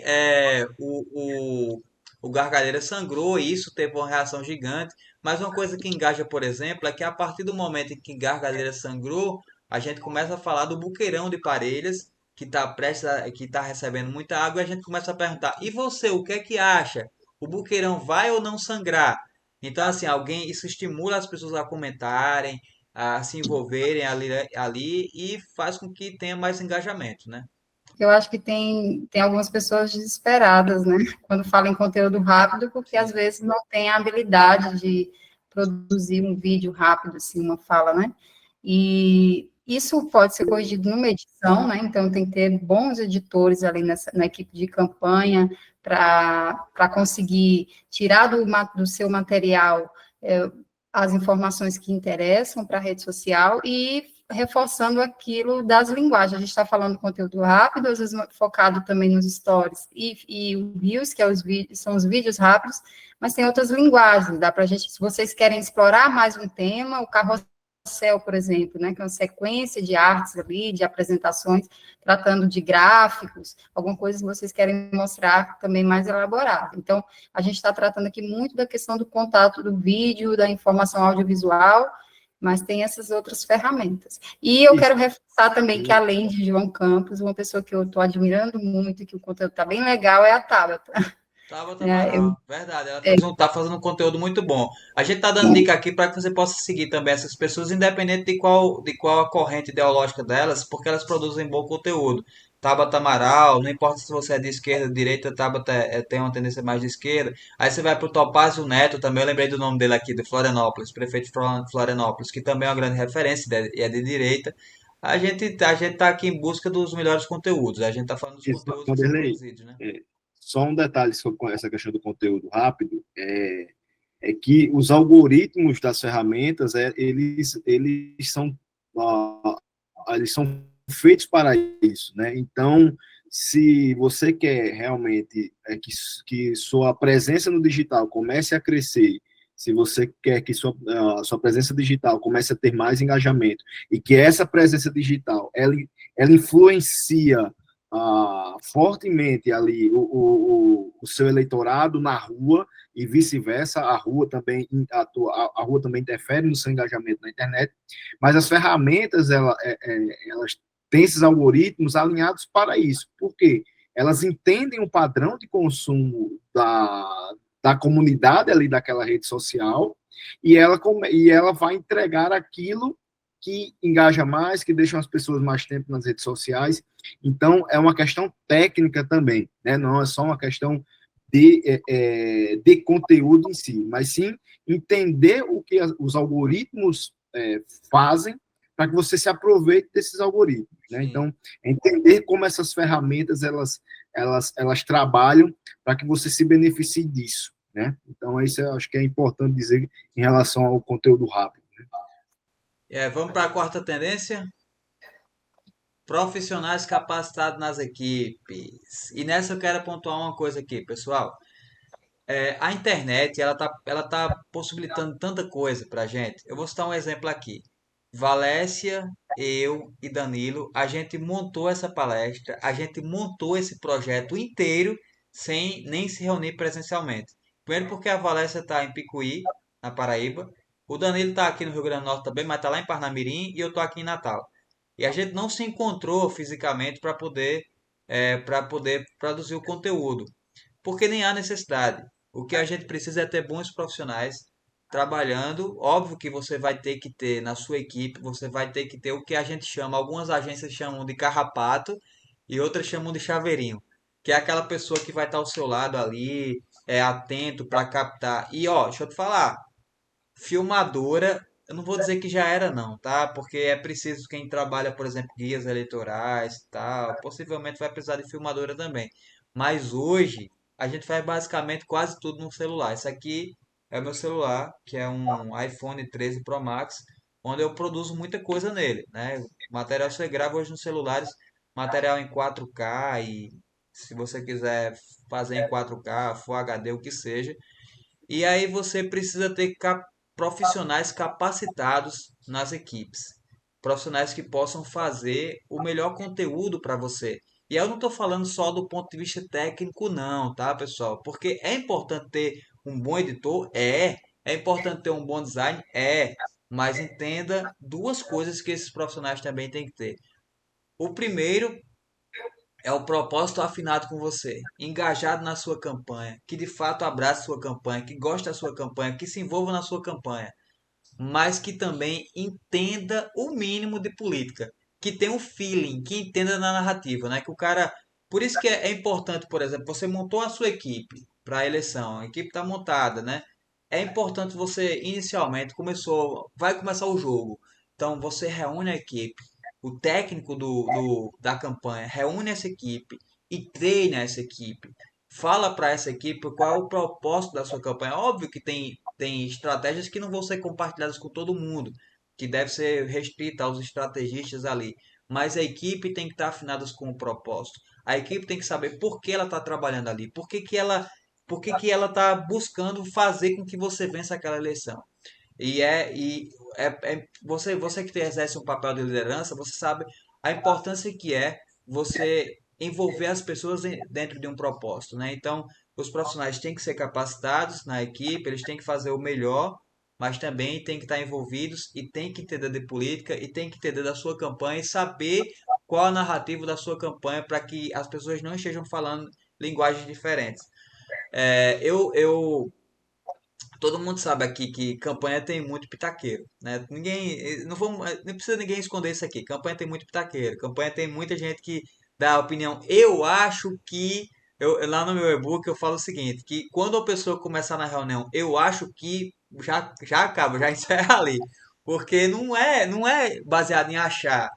o Gargalheira sangrou e isso teve uma reação gigante. Mas uma coisa que engaja, por exemplo, é que a partir do momento em que Gargalheira sangrou, a gente começa a falar do buqueirão de Parelhas, que está recebendo muita água, e a gente começa a perguntar: e você, o que é que acha? O buqueirão vai ou não sangrar? Então, assim, isso estimula as pessoas a comentarem, a se envolverem ali e faz com que tenha mais engajamento, né? Eu acho que tem algumas pessoas desesperadas, né? Quando falam em conteúdo rápido, porque às Sim, vezes não tem a habilidade de produzir um vídeo rápido, assim, uma fala, né? E isso pode ser corrigido numa edição, né? Então tem que ter bons editores ali na equipe de campanha para conseguir tirar do seu material as informações que interessam para a rede social e reforçando aquilo das linguagens. A gente está falando conteúdo rápido, às vezes focado também nos stories e o Reels, que são os vídeos rápidos, mas tem outras linguagens. Dá para a gente, se vocês querem explorar mais um tema, o carrossel, por exemplo, né, que é uma sequência de artes ali, de apresentações, tratando de gráficos, alguma coisa que vocês querem mostrar também mais elaborado. Então, a gente está tratando aqui muito da questão do contato do vídeo, da informação audiovisual, mas tem essas outras ferramentas. E eu Isso. quero reforçar também que, além de João Campos, uma pessoa que eu estou admirando muito e que o conteúdo está bem legal é a Tabata. Tabata É, Amaral, verdade, ela tá fazendo um conteúdo muito bom. A gente tá dando dica aqui para que você possa seguir também essas pessoas, independente de qual a corrente ideológica delas, porque elas produzem bom conteúdo. Tabata Amaral, não importa se você é de esquerda ou de direita, Tabata tem uma tendência mais de esquerda. Aí você vai pro Topázio Neto também, eu lembrei do nome dele aqui, de Florianópolis, prefeito de Florianópolis, que também é uma grande referência e é de direita. A gente tá aqui em busca dos melhores conteúdos, a gente tá falando dos Isso, conteúdos que são Vanderlei, produzidos, né? é, só um detalhe sobre essa questão do conteúdo rápido, é que os algoritmos das ferramentas, ah, eles são feitos para isso, né? Então, se você quer realmente que sua presença no digital comece a crescer, se você quer que sua presença digital comece a ter mais engajamento e que essa presença digital ela influencia fortemente ali o seu eleitorado na rua e vice-versa, a rua também interfere no seu engajamento na internet, mas as ferramentas elas têm esses algoritmos alinhados para isso. Por quê? Elas entendem o padrão de consumo da comunidade ali daquela rede social e ela vai entregar aquilo que engaja mais, que deixa as pessoas mais tempo nas redes sociais. Então, é uma questão técnica também, né? Não é só uma questão de conteúdo em si, mas sim entender o que os algoritmos fazem para que você se aproveite desses algoritmos, né? Sim. Então, entender como essas ferramentas elas trabalham para que você se beneficie disso, né? Então, isso eu acho que é importante dizer em relação ao conteúdo rápido. Vamos para a quarta tendência? Profissionais capacitados nas equipes. E nessa eu quero pontuar uma coisa aqui, pessoal. A internet, ela tá possibilitando tanta coisa pra gente. Eu vou citar um exemplo aqui. Valécia, eu e Danilo, a gente montou essa palestra, a gente montou esse projeto inteiro sem nem se reunir presencialmente. Primeiro porque a Valécia está em Picuí, na Paraíba. O Danilo está aqui no Rio Grande do Norte também, mas está lá em Parnamirim e eu estou aqui em Natal. E a gente não se encontrou fisicamente para poder produzir o conteúdo, porque nem há necessidade. O que a gente precisa é ter bons profissionais trabalhando. Óbvio que você vai ter que ter na sua equipe, você vai ter que ter o que a gente chama, algumas agências chamam de carrapato e outras chamam de chaveirinho, que é aquela pessoa que vai estar ao seu lado ali, atento para captar. E ó, deixa eu te falar, filmadora, eu não vou dizer que já era não, tá? Porque é preciso quem trabalha, por exemplo, guias eleitorais, e tal, possivelmente vai precisar de filmadora também. Mas hoje a gente faz basicamente quase tudo no celular. Esse aqui é o meu celular, que é um iPhone 13 Pro Max, onde eu produzo muita coisa nele, né? Material você grava hoje nos celulares, material em 4K e se você quiser fazer em 4K, Full HD, o que seja. E aí você precisa ter profissionais capacitados nas equipes. Profissionais que possam fazer o melhor conteúdo para você. E eu não estou falando só do ponto de vista técnico, não, tá, pessoal? Porque é importante ter um bom editor? É. É importante ter um bom design? É. mas entenda duas coisas que esses profissionais também têm que ter. O primeiro é o propósito afinado com você, engajado na sua campanha, que de fato abrace sua campanha, que goste da sua campanha, que se envolva na sua campanha, mas que também entenda o mínimo de política, que tenha um feeling, que entenda na narrativa, né? Que o cara, por isso que é importante, por exemplo, você montou a sua equipe para a eleição, a equipe está montada, né? É importante você inicialmente vai começar o jogo, então você reúne a equipe, o técnico da campanha reúne essa equipe e treina essa equipe. Fala para essa equipe qual é o propósito da sua campanha. Óbvio que tem estratégias que não vão ser compartilhadas com todo mundo, que deve ser restrita aos estrategistas ali. Mas a equipe tem que estar afinada com o propósito. A equipe tem que saber por que ela está trabalhando ali, por que ela está buscando fazer com que você vença aquela eleição. Você que exerce um papel de liderança, você sabe a importância que é você envolver as pessoas dentro de um propósito, né? Então, os profissionais têm que ser capacitados na equipe, eles têm que fazer o melhor, mas também têm que estar envolvidos e têm que entender de política e têm que entender da sua campanha e saber qual a narrativa da sua campanha para que as pessoas não estejam falando linguagens diferentes. Todo mundo sabe aqui que campanha tem muito pitaqueiro, né? Não precisa ninguém esconder isso aqui. Campanha tem muito pitaqueiro. Campanha tem muita gente que dá opinião. Eu acho que lá no meu e-book eu falo o seguinte, que quando a pessoa começar na reunião, eu acho que já acaba, já encerra ali, porque não é baseado em achar.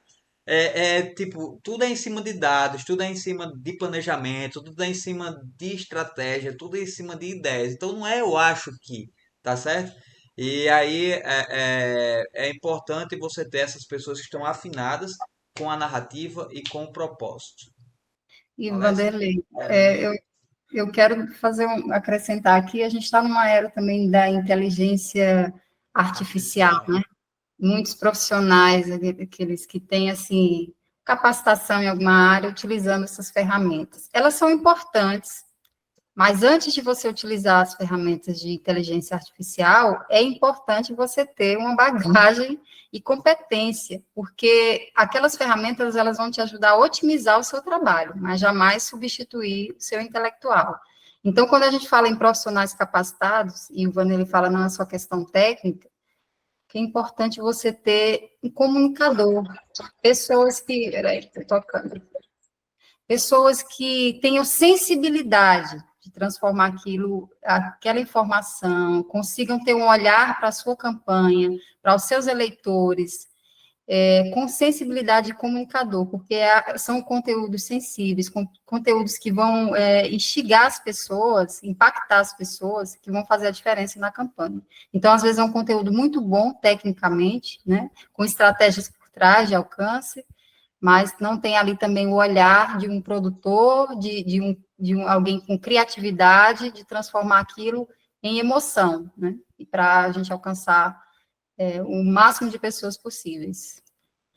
Tipo, tudo é em cima de dados, tudo é em cima de planejamento, tudo é em cima de estratégia, tudo é em cima de ideias. Então não é eu acho que, tá certo? E aí é importante você ter essas pessoas que estão afinadas com a narrativa e com o propósito. E, Alessia? Vanderlei, eu quero acrescentar aqui, a gente está numa era também da inteligência artificial, Artificial. né? Muitos profissionais, aqueles que têm, assim, capacitação em alguma área, utilizando essas ferramentas. Elas são importantes, mas antes de você utilizar as ferramentas de inteligência artificial, é importante você ter uma bagagem e competência, porque aquelas ferramentas elas vão te ajudar a otimizar o seu trabalho, mas jamais substituir o seu intelectual. Então, quando a gente fala em profissionais capacitados, e o Vanderlei fala não é só questão técnica, que é importante você ter um comunicador, pessoas que, peraí, estou tocando, pessoas que tenham sensibilidade de transformar aquela informação, consigam ter um olhar para a sua campanha, para os seus eleitores, com sensibilidade de comunicador, porque são conteúdos sensíveis, conteúdos que vão instigar as pessoas, impactar as pessoas, que vão fazer a diferença na campanha. Então, às vezes, é um conteúdo muito bom, tecnicamente, né, com estratégias por trás de alcance, mas não tem ali também o olhar de um produtor, alguém com criatividade, de transformar aquilo em emoção, né? E para a gente alcançar o máximo de pessoas possíveis.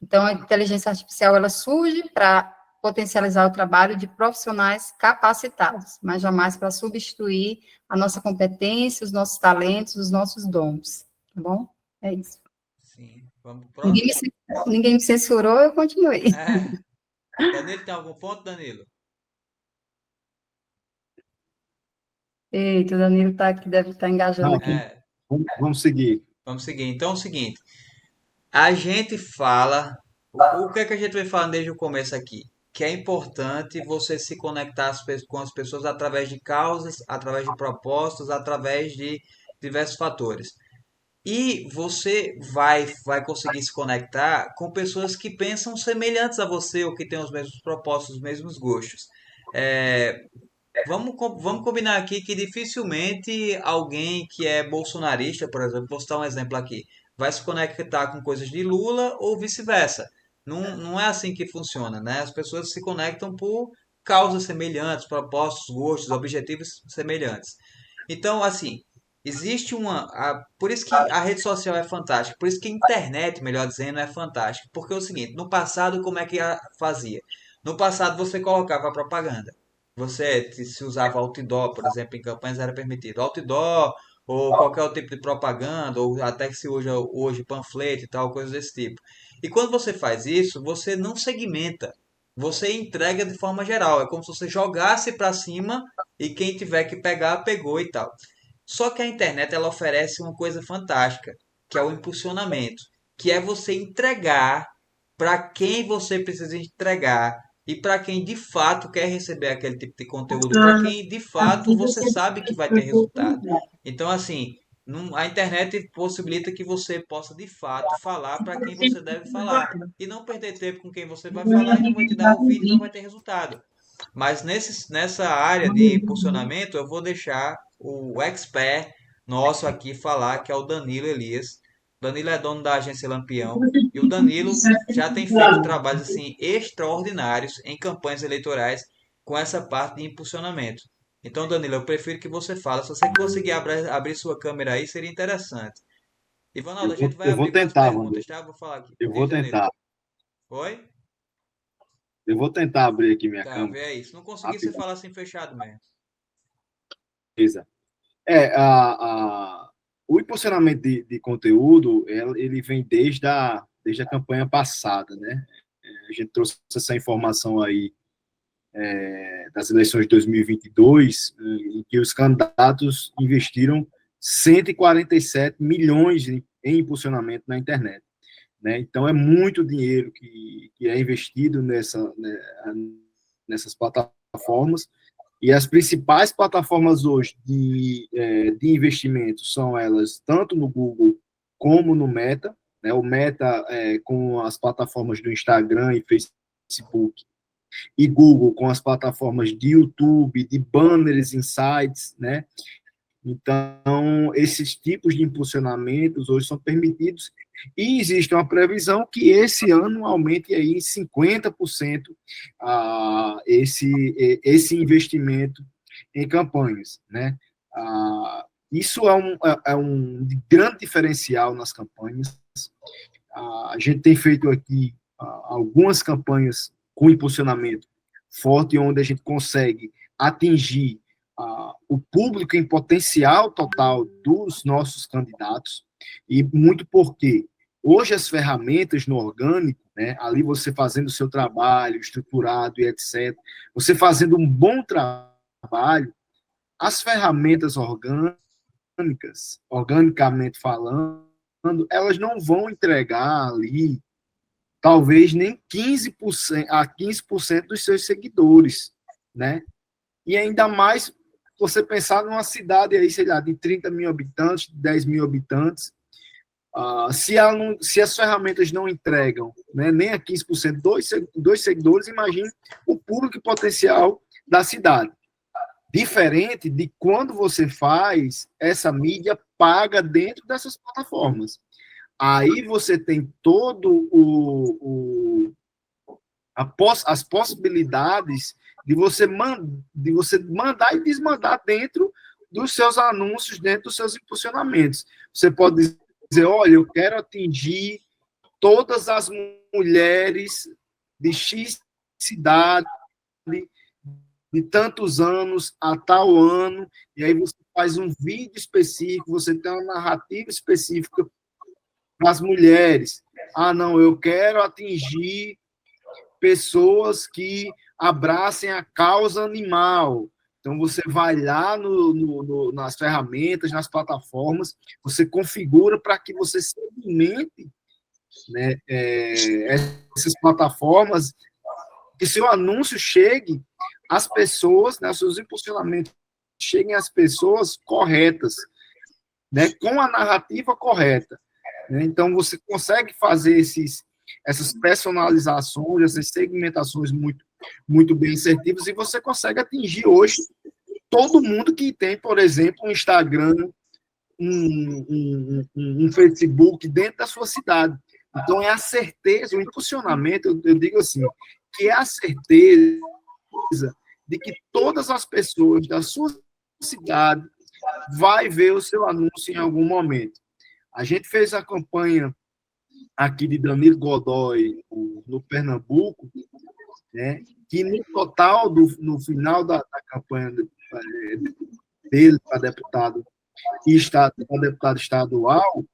Então, a inteligência artificial, ela surge para potencializar o trabalho de profissionais capacitados, mas jamais para substituir a nossa competência, os nossos talentos, os nossos dons, tá bom? É isso. Sim. Vamos pro próximo? Ninguém me censurou, eu continuei. Danilo, tem algum ponto, Danilo? Eita, o Danilo tá aqui, deve estar engajando Não, aqui. vamos seguir. Vamos seguir. Então é o seguinte, a gente fala, o que é que a gente vem falando desde o começo aqui? Que é importante você se conectar com as pessoas através de causas, através de propósitos, através de diversos fatores. E você vai conseguir se conectar com pessoas que pensam semelhantes a você ou que têm os mesmos propósitos, os mesmos gostos. É, vamos combinar aqui que dificilmente alguém que é bolsonarista, por exemplo, vou citar um exemplo aqui, vai se conectar com coisas de Lula ou vice-versa. Não é assim que funciona, né? As pessoas se conectam por causas semelhantes, propósitos, gostos, objetivos semelhantes. Então, assim, existe por isso que a rede social é fantástica, por isso que a internet, melhor dizendo, é fantástica. Porque é o seguinte, no passado, como é que fazia? No passado, você colocava a propaganda. Se usava outdoor, por exemplo, em campanhas era permitido. Outdoor, ou qualquer outro tipo de propaganda, ou até que se usa hoje panfleto e tal, coisas desse tipo. E quando você faz isso, você não segmenta, você entrega de forma geral. É como se você jogasse para cima e quem tiver que pegar, pegou e tal. Só que a internet ela oferece uma coisa fantástica, que é o impulsionamento, que é você entregar para quem você precisa entregar e para quem de fato quer receber aquele tipo de conteúdo, para quem de fato você sabe que vai ter resultado. Então, assim, a internet possibilita que você possa de fato falar para quem você deve falar e não perder tempo com quem você vai falar e não vai te dar ouvido e não vai ter resultado. Mas nessa área de impulsionamento, eu vou deixar o expert nosso aqui falar, que é o Danilo Elias. Danilo é dono da agência Lampião e o Danilo já tem feito trabalhos assim extraordinários em campanhas eleitorais com essa parte de impulsionamento. Então, Danilo, eu prefiro que você fale. Se você conseguir abrir sua câmera aí, seria interessante. Ivanaldo, a gente vai Eu vou abrir para as tentar, perguntas, Wander. tá? Vou falar aqui. Eu vou Diz, Danilo. tentar. Oi? Eu vou tentar abrir aqui minha Tá, câmera. vê aí. Se não conseguir, você Rapidão. fala assim fechado mesmo. Beleza. O impulsionamento de conteúdo, ele vem desde a campanha passada, né? A gente trouxe essa informação aí das eleições de 2022, em que os candidatos investiram 147 milhões em impulsionamento na internet, né? Então, é muito dinheiro que é investido nessas plataformas, e as principais plataformas hoje de investimento são elas tanto no Google como no Meta, né? O Meta com as plataformas do Instagram e Facebook, e Google com as plataformas de YouTube, de banners, insights, né? Então, esses tipos de impulsionamentos hoje são permitidos e existe uma previsão que esse ano aumente aí em 50% esse investimento em campanhas, né? Isso é um grande diferencial nas campanhas. A gente tem feito aqui algumas campanhas com impulsionamento forte, onde a gente consegue atingir o público em potencial total dos nossos candidatos, e muito porque hoje as ferramentas no orgânico, né, ali você fazendo o seu trabalho estruturado e etc., você fazendo um bom trabalho, as ferramentas orgânicas, organicamente falando, elas não vão entregar ali talvez nem 15% dos seus seguidores, né? E ainda mais você pensar numa cidade aí, sei lá, de 30 mil habitantes, 10 mil habitantes, se as ferramentas não entregam, né, nem a 15%, dois seguidores, imagine o público potencial da cidade. Diferente de quando você faz essa mídia paga dentro dessas plataformas. Aí você tem todo as possibilidades de você mandar e desmandar dentro dos seus anúncios, dentro dos seus impulsionamentos. Você pode dizer, olha, eu quero atingir todas as mulheres de X cidade, de tantos anos a tal ano, e aí você faz um vídeo específico, você tem uma narrativa específica para as mulheres. Não, eu quero atingir pessoas que abracem a causa animal. Então, você vai lá nas ferramentas, nas plataformas, você configura para que você segmente, né, essas plataformas, que seu anúncio chegue às pessoas, né, seus impulsionamentos cheguem às pessoas corretas, né, com a narrativa correta. Né? Então, você consegue fazer essas personalizações, essas segmentações muito, muito bem assertivas, e você consegue atingir hoje todo mundo que tem, por exemplo, um Instagram, um Facebook dentro da sua cidade. Então, é a certeza, o impulsionamento, eu digo assim, que é a certeza de que todas as pessoas da sua cidade vai ver o seu anúncio em algum momento. A gente fez a campanha aqui de Danilo Godoy, no Pernambuco, né, que no total, no final da campanha dele para deputado e para deputado estadual,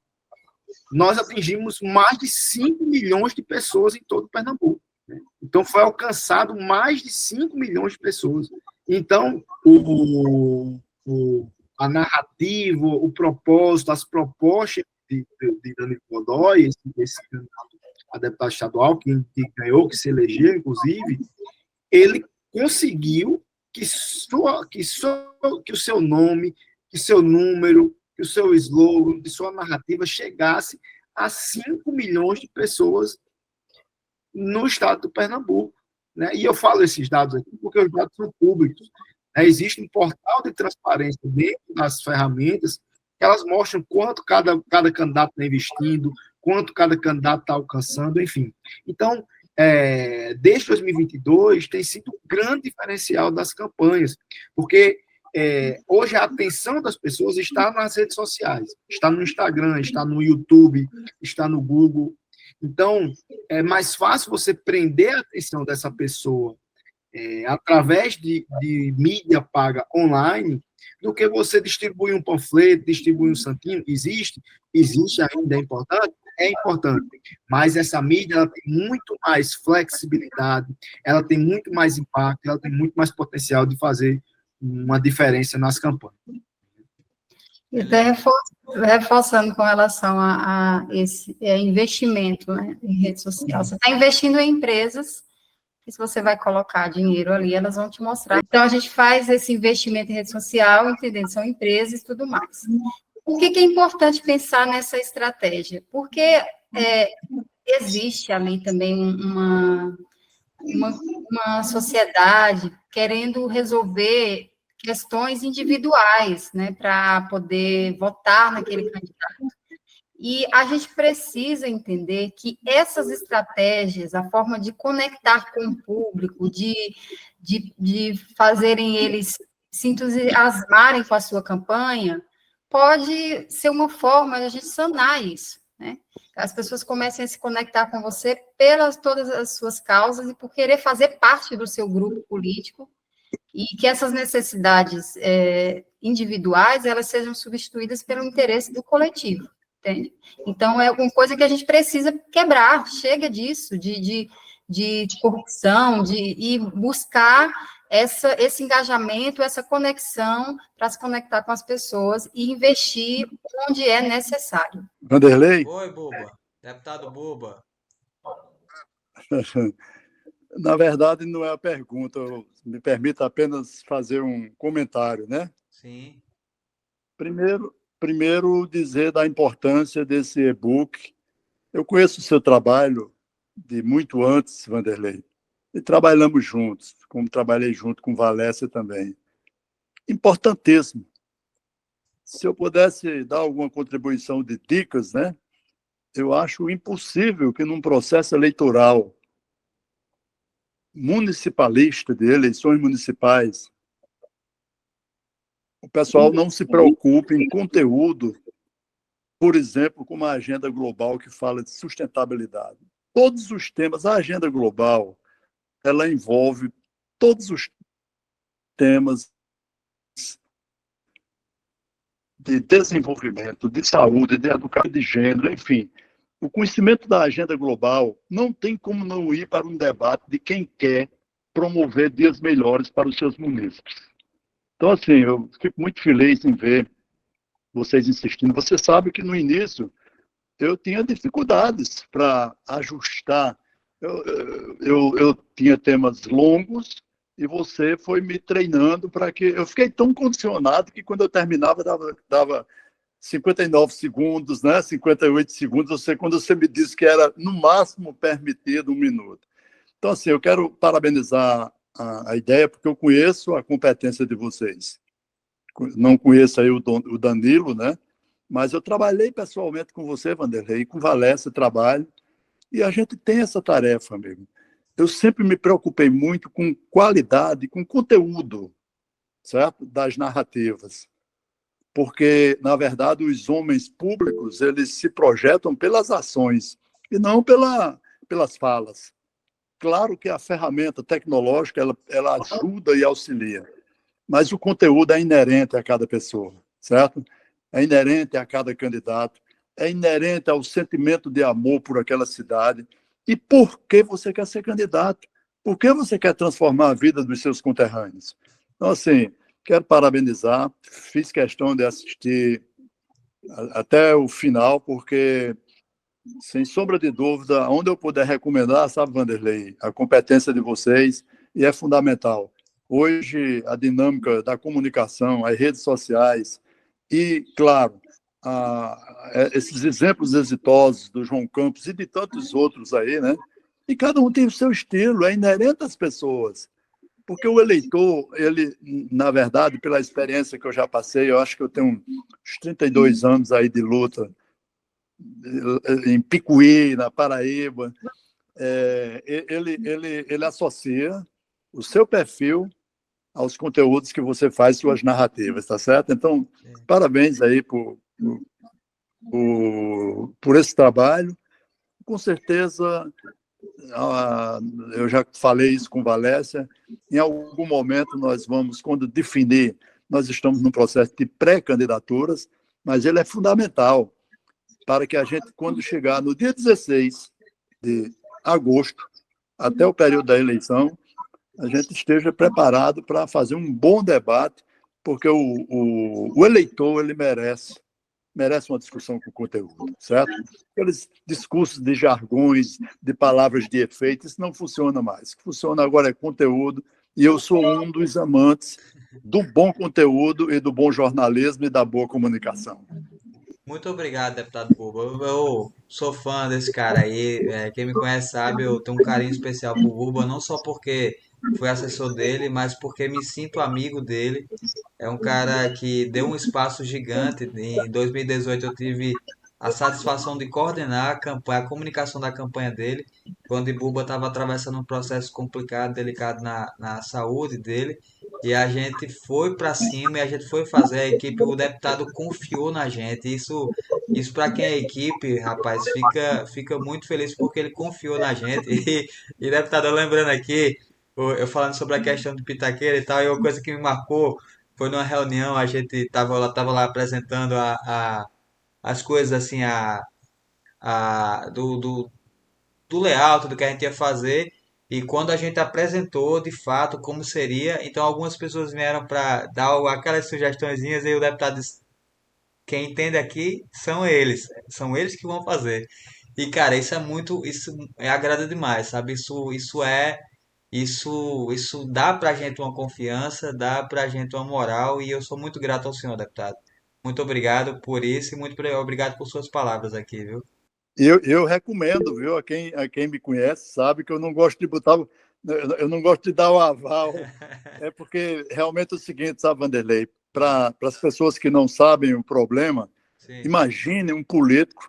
nós atingimos mais de 5 milhões de pessoas em todo Pernambuco. Né? Então, foi alcançado mais de 5 milhões de pessoas. Então, a narrativa, o propósito, as propostas de Danilo Godoy, esse candidato a deputado estadual, que ganhou, que se elegeu, inclusive, ele conseguiu que o seu nome, que o seu número, que o seu slogan, que sua narrativa chegasse a 5 milhões de pessoas no estado do Pernambuco. Né? E eu falo esses dados aqui porque os dados são públicos. Né? Existe um portal de transparência dentro das ferramentas que elas mostram quanto cada candidato está investindo, quanto cada candidato está alcançando, enfim. Então, desde 2022, tem sido um grande diferencial das campanhas, porque hoje a atenção das pessoas está nas redes sociais, está no Instagram, está no YouTube, está no Google. Então, é mais fácil você prender a atenção dessa pessoa através de mídia paga online do que você distribuir um panfleto, distribuir um santinho. Existe ainda, é importante, mas essa mídia ela tem muito mais flexibilidade, ela tem muito mais impacto, ela tem muito mais potencial de fazer uma diferença nas campanhas. E até reforçando com relação a esse investimento, né, em rede social. Você está investindo em empresas, e se você vai colocar dinheiro ali, elas vão te mostrar. Então, a gente faz esse investimento em rede social, entendendo, são empresas e tudo mais. Por que é importante pensar nessa estratégia? Porque existe ali também uma sociedade querendo resolver questões individuais, né, para poder votar naquele candidato. E a gente precisa entender que essas estratégias, a forma de conectar com o público, de fazerem eles se entusiasmarem com a sua campanha, pode ser uma forma de a gente sanar isso, né? As pessoas comecem a se conectar com você pelas todas as suas causas e por querer fazer parte do seu grupo político, e que essas necessidades individuais, elas sejam substituídas pelo interesse do coletivo, entende? Então, é uma coisa que a gente precisa quebrar, chega disso, de corrupção, e buscar esse engajamento, essa conexão, para se conectar com as pessoas e investir onde é necessário. Vanderlei? Oi, Buba. Deputado Buba. Na verdade, não é a pergunta, me permita apenas fazer um comentário, né? Sim. Primeiro dizer da importância desse e-book. Eu conheço o seu trabalho de muito antes, Vanderlei, e trabalhamos juntos, como trabalhei junto com Valécia também. Importantíssimo. Se eu pudesse dar alguma contribuição de dicas, né? Eu acho impossível que num processo eleitoral municipalista, de eleições municipais, o pessoal não se preocupe em conteúdo, por exemplo, como a agenda global que fala de sustentabilidade. Todos os temas, a agenda global, ela envolve todos os temas de desenvolvimento, de saúde, de educação, de gênero, enfim. O conhecimento da agenda global não tem como não ir para um debate de quem quer promover dias melhores para os seus munícipes. Então, assim, eu fico muito feliz em ver vocês insistindo. Você sabe que no início eu tinha dificuldades para ajustar. Eu tinha temas longos e você foi me treinando para que... Eu fiquei tão condicionado que quando eu terminava dava 59 segundos, né? 58 segundos, quando você me disse que era, no máximo, permitido 1 minuto. Então, assim, eu quero parabenizar a ideia, porque eu conheço a competência de vocês. Não conheço aí o Danilo, né? Mas eu trabalhei pessoalmente com você, Vanderlei, com Valécia, trabalho, e a gente tem essa tarefa, amigo. Eu sempre me preocupei muito com qualidade, com conteúdo, certo? Das narrativas. Porque, na verdade, os homens públicos, eles se projetam pelas ações e não pelas falas. Claro que a ferramenta tecnológica, ela ajuda e auxilia, mas o conteúdo é inerente a cada pessoa, certo? é inerente a cada candidato, é inerente ao sentimento de amor por aquela cidade. E por que você quer ser candidato? Por que você quer transformar a vida dos seus conterrâneos? Então, assim, quero parabenizar, fiz questão de assistir até o final, porque, sem sombra de dúvida, onde eu puder recomendar, sabe, Vanderlei, a competência de vocês, e é fundamental. Hoje, a dinâmica da comunicação, as redes sociais e, claro, esses exemplos exitosos do João Campos e de tantos outros aí, né? E cada um tem o seu estilo, é inerente às pessoas. Porque o eleitor, ele, na verdade, pela experiência que eu já passei, eu acho que eu tenho uns 32 anos aí de luta em Picuí, na Paraíba, ele associa o seu perfil aos conteúdos que você faz, suas narrativas, tá certo? Então, parabéns aí por esse trabalho. Com certeza, eu já falei isso com Valécia, em algum momento nós vamos, quando definir, nós estamos num processo de pré-candidaturas, mas ele é fundamental para que a gente, quando chegar no dia 16 de agosto, até o período da eleição, a gente esteja preparado para fazer um bom debate, porque o eleitor ele merece uma discussão com conteúdo, certo? Aqueles discursos de jargões, de palavras de efeito, isso não funciona mais. O que funciona agora é conteúdo, e eu sou um dos amantes do bom conteúdo e do bom jornalismo e da boa comunicação. Muito obrigado, deputado Buba. Eu sou fã desse cara aí. Quem me conhece sabe, eu tenho um carinho especial por Buba, não só porque fui assessor dele, mas porque me sinto amigo dele. É um cara que deu um espaço gigante. Em 2018 eu tive a satisfação de coordenar a campanha, a comunicação da campanha dele, quando Buba estava atravessando um processo complicado, delicado na saúde dele. E a gente foi para cima e a gente foi fazer a equipe, o deputado confiou na gente. Isso para quem é equipe, rapaz, fica muito feliz porque ele confiou na gente. E deputado, eu lembrando aqui, eu falando sobre a questão do Pitaqueira e tal, e uma coisa que me marcou foi numa reunião, a gente tava lá apresentando as coisas assim, do layout, do que a gente ia fazer. E quando a gente apresentou de fato como seria, então algumas pessoas vieram para dar aquelas sugestõezinhas e o deputado disse, quem entende aqui são eles que vão fazer. E cara, isso agrada demais, sabe? Isso dá pra gente uma confiança, dá pra gente uma moral e eu sou muito grato ao senhor, deputado. Muito obrigado por isso e muito obrigado por suas palavras aqui, viu? Eu recomendo, viu? A quem me conhece sabe que eu não gosto de botar, eu não gosto de dar o aval. É porque realmente é o seguinte, sabe, Vanderlei? Para as pessoas que não sabem o problema, Sim, imagine um político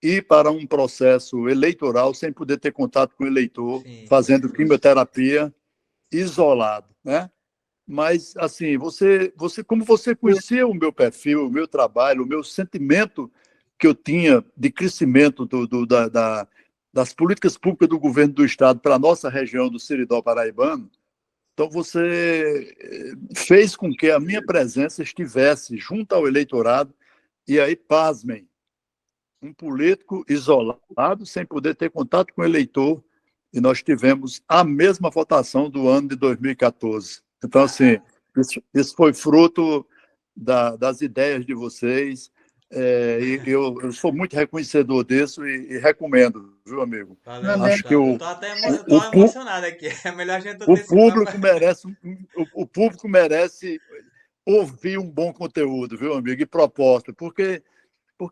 ir para um processo eleitoral sem poder ter contato com o eleitor, sim, fazendo quimioterapia, isolado, né? Mas, assim, como você conhecia o meu perfil, o meu trabalho, o meu sentimento que eu tinha de crescimento das políticas públicas do governo do Estado para a nossa região do Seridó Paraibano, então você fez com que a minha presença estivesse junto ao eleitorado, e aí, pasmem, um político isolado, sem poder ter contato com o eleitor, e nós tivemos a mesma votação do ano de 2014. Então, assim, isso foi fruto das ideias de vocês, e eu sou muito reconhecedor disso e recomendo, viu, amigo? valeu, Acho que deputado. o, Eu tô o, emocionado aqui. É melhor a gente não o ter sido público merece, o público merece ouvir um bom conteúdo, viu, amigo? E proposta, porque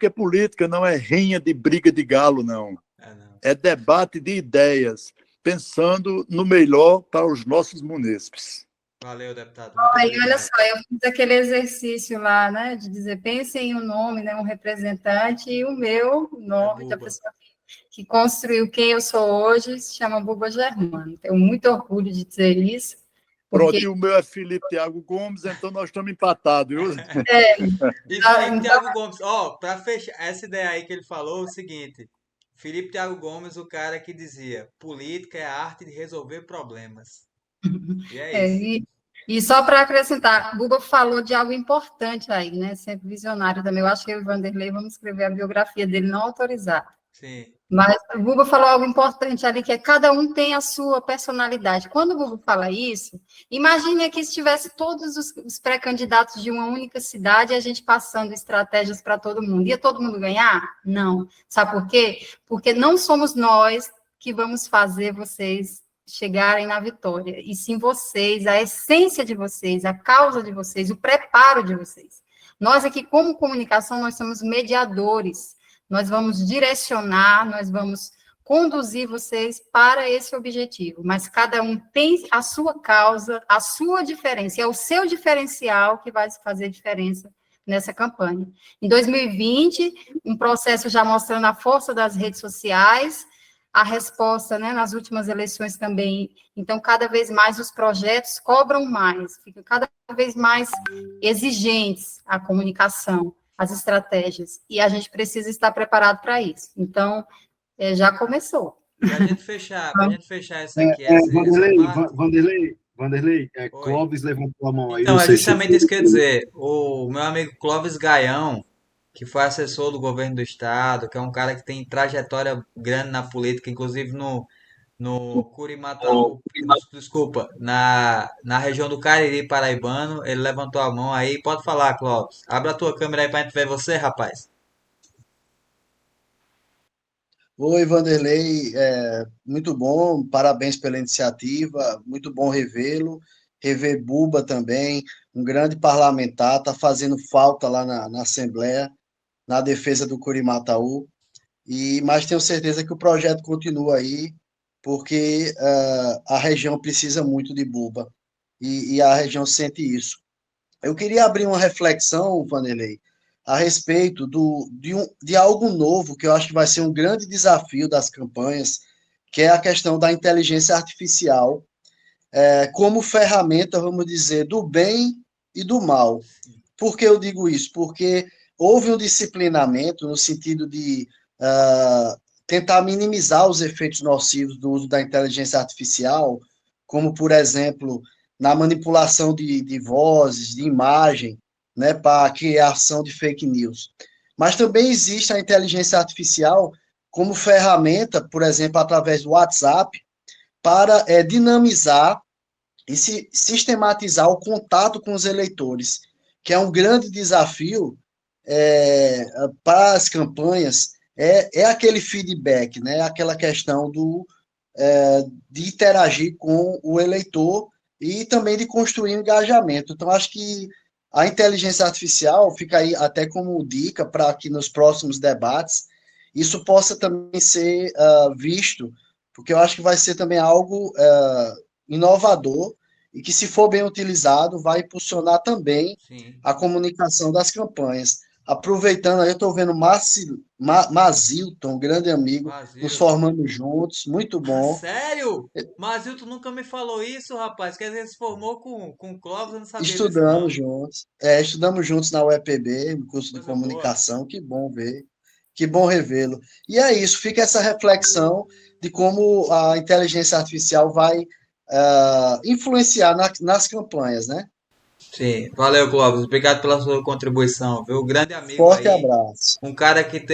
política não é rinha de briga de galo, não. não. É debate de ideias, pensando no melhor para os nossos munícipes. Valeu, deputado. Muito Aí, olha obrigado. só, eu fiz aquele exercício lá, né, de dizer, pensem em um nome, né, um representante, e o meu É nome da Buba. pessoa que construiu quem eu sou hoje se chama Buba Germano. Tenho muito orgulho de dizer isso, Pronto, porque e o meu é Felipe Thiago Gomes, então nós estamos empatados, viu? é, E Felipe Thiago Gomes, ó, pra fechar essa ideia aí que ele falou, é o seguinte: Felipe Thiago Gomes, o cara que dizia, política é a arte de resolver problemas. E é é, isso. E só para acrescentar, Buba falou de algo importante aí, né? Sempre visionário também. Eu acho que eu e o Vanderlei vamos escrever a biografia dele não autorizada. Sim. Mas o Buba falou algo importante ali, que é cada um tem a sua personalidade. Quando o Buba fala isso, imagine aqui se tivesse todos os pré-candidatos de uma única cidade e a gente passando estratégias para todo mundo. Ia todo mundo ganhar? Não. Sabe por quê? Porque não somos nós que vamos fazer vocês chegarem na vitória, e sim vocês, a essência de vocês, a causa de vocês, o preparo de vocês. Nós aqui, como comunicação, nós somos mediadores. Nós vamos direcionar, nós vamos conduzir vocês para esse objetivo, mas cada um tem a sua causa, a sua diferença, é o seu diferencial que vai fazer diferença nessa campanha. Em 2020, um processo já mostrando a força das redes sociais, a resposta, né, nas últimas eleições também. Então, cada vez mais os projetos cobram mais, fica cada vez mais exigentes a comunicação, as estratégias, e a gente precisa estar preparado para isso. Então, já começou. Para a gente fechar essa aqui, essa parte. Vanderlei, Oi. Clóvis levantou a mão aí, Então, não é sei se justamente isso que eu ia dizer. O meu amigo Clóvis Gaião, que foi assessor do governo do estado, que é um cara que tem trajetória grande na política, inclusive no Curimataú, desculpa, na região do Cariri paraibano, ele levantou a mão aí. Pode falar, Clóvis. Abre a tua câmera aí pra gente ver você, rapaz. Oi, Vanderlei, muito bom, parabéns pela iniciativa, muito bom revê-lo, rever Buba também, um grande parlamentar, está fazendo falta lá na Assembleia, na defesa do Curimataú, mas tenho certeza que o projeto continua aí, porque a região precisa muito de Buba, e a região sente isso. Eu queria abrir uma reflexão, Vanderlei, a respeito de algo novo que eu acho que vai ser um grande desafio das campanhas, que é a questão da inteligência artificial, como ferramenta, vamos dizer, do bem e do mal. Por que eu digo isso? Porque houve um disciplinamento no sentido de tentar minimizar os efeitos nocivos do uso da inteligência artificial, como, por exemplo, na manipulação de vozes, de imagem, né, para a criação de fake news. Mas também existe a inteligência artificial como ferramenta, por exemplo, através do WhatsApp, para dinamizar e sistematizar o contato com os eleitores, que é um grande desafio para as campanhas, aquele feedback, né, aquela questão de interagir com o eleitor e também de construir um engajamento. Então, acho que a inteligência artificial fica aí até como dica para que nos próximos debates isso possa também ser visto, porque eu acho que vai ser também algo inovador e que, se for bem utilizado, vai impulsionar também Sim. a comunicação das campanhas. Aproveitando, aí eu estou vendo Mazilton, grande amigo, nos formando juntos, muito bom. Sério? Mazilton nunca me falou isso, rapaz. Quer dizer, ele se formou com o Clóvis, eu não sabia disso, não. Estudamos juntos na UEPB, no curso de comunicação, que bom ver, que bom revê-lo. E é isso, fica essa reflexão de como a inteligência artificial vai influenciar nas campanhas, né? Sim, valeu, Clóvis. Obrigado pela sua contribuição, viu? Grande amigo Forte aí. abraço. Um cara que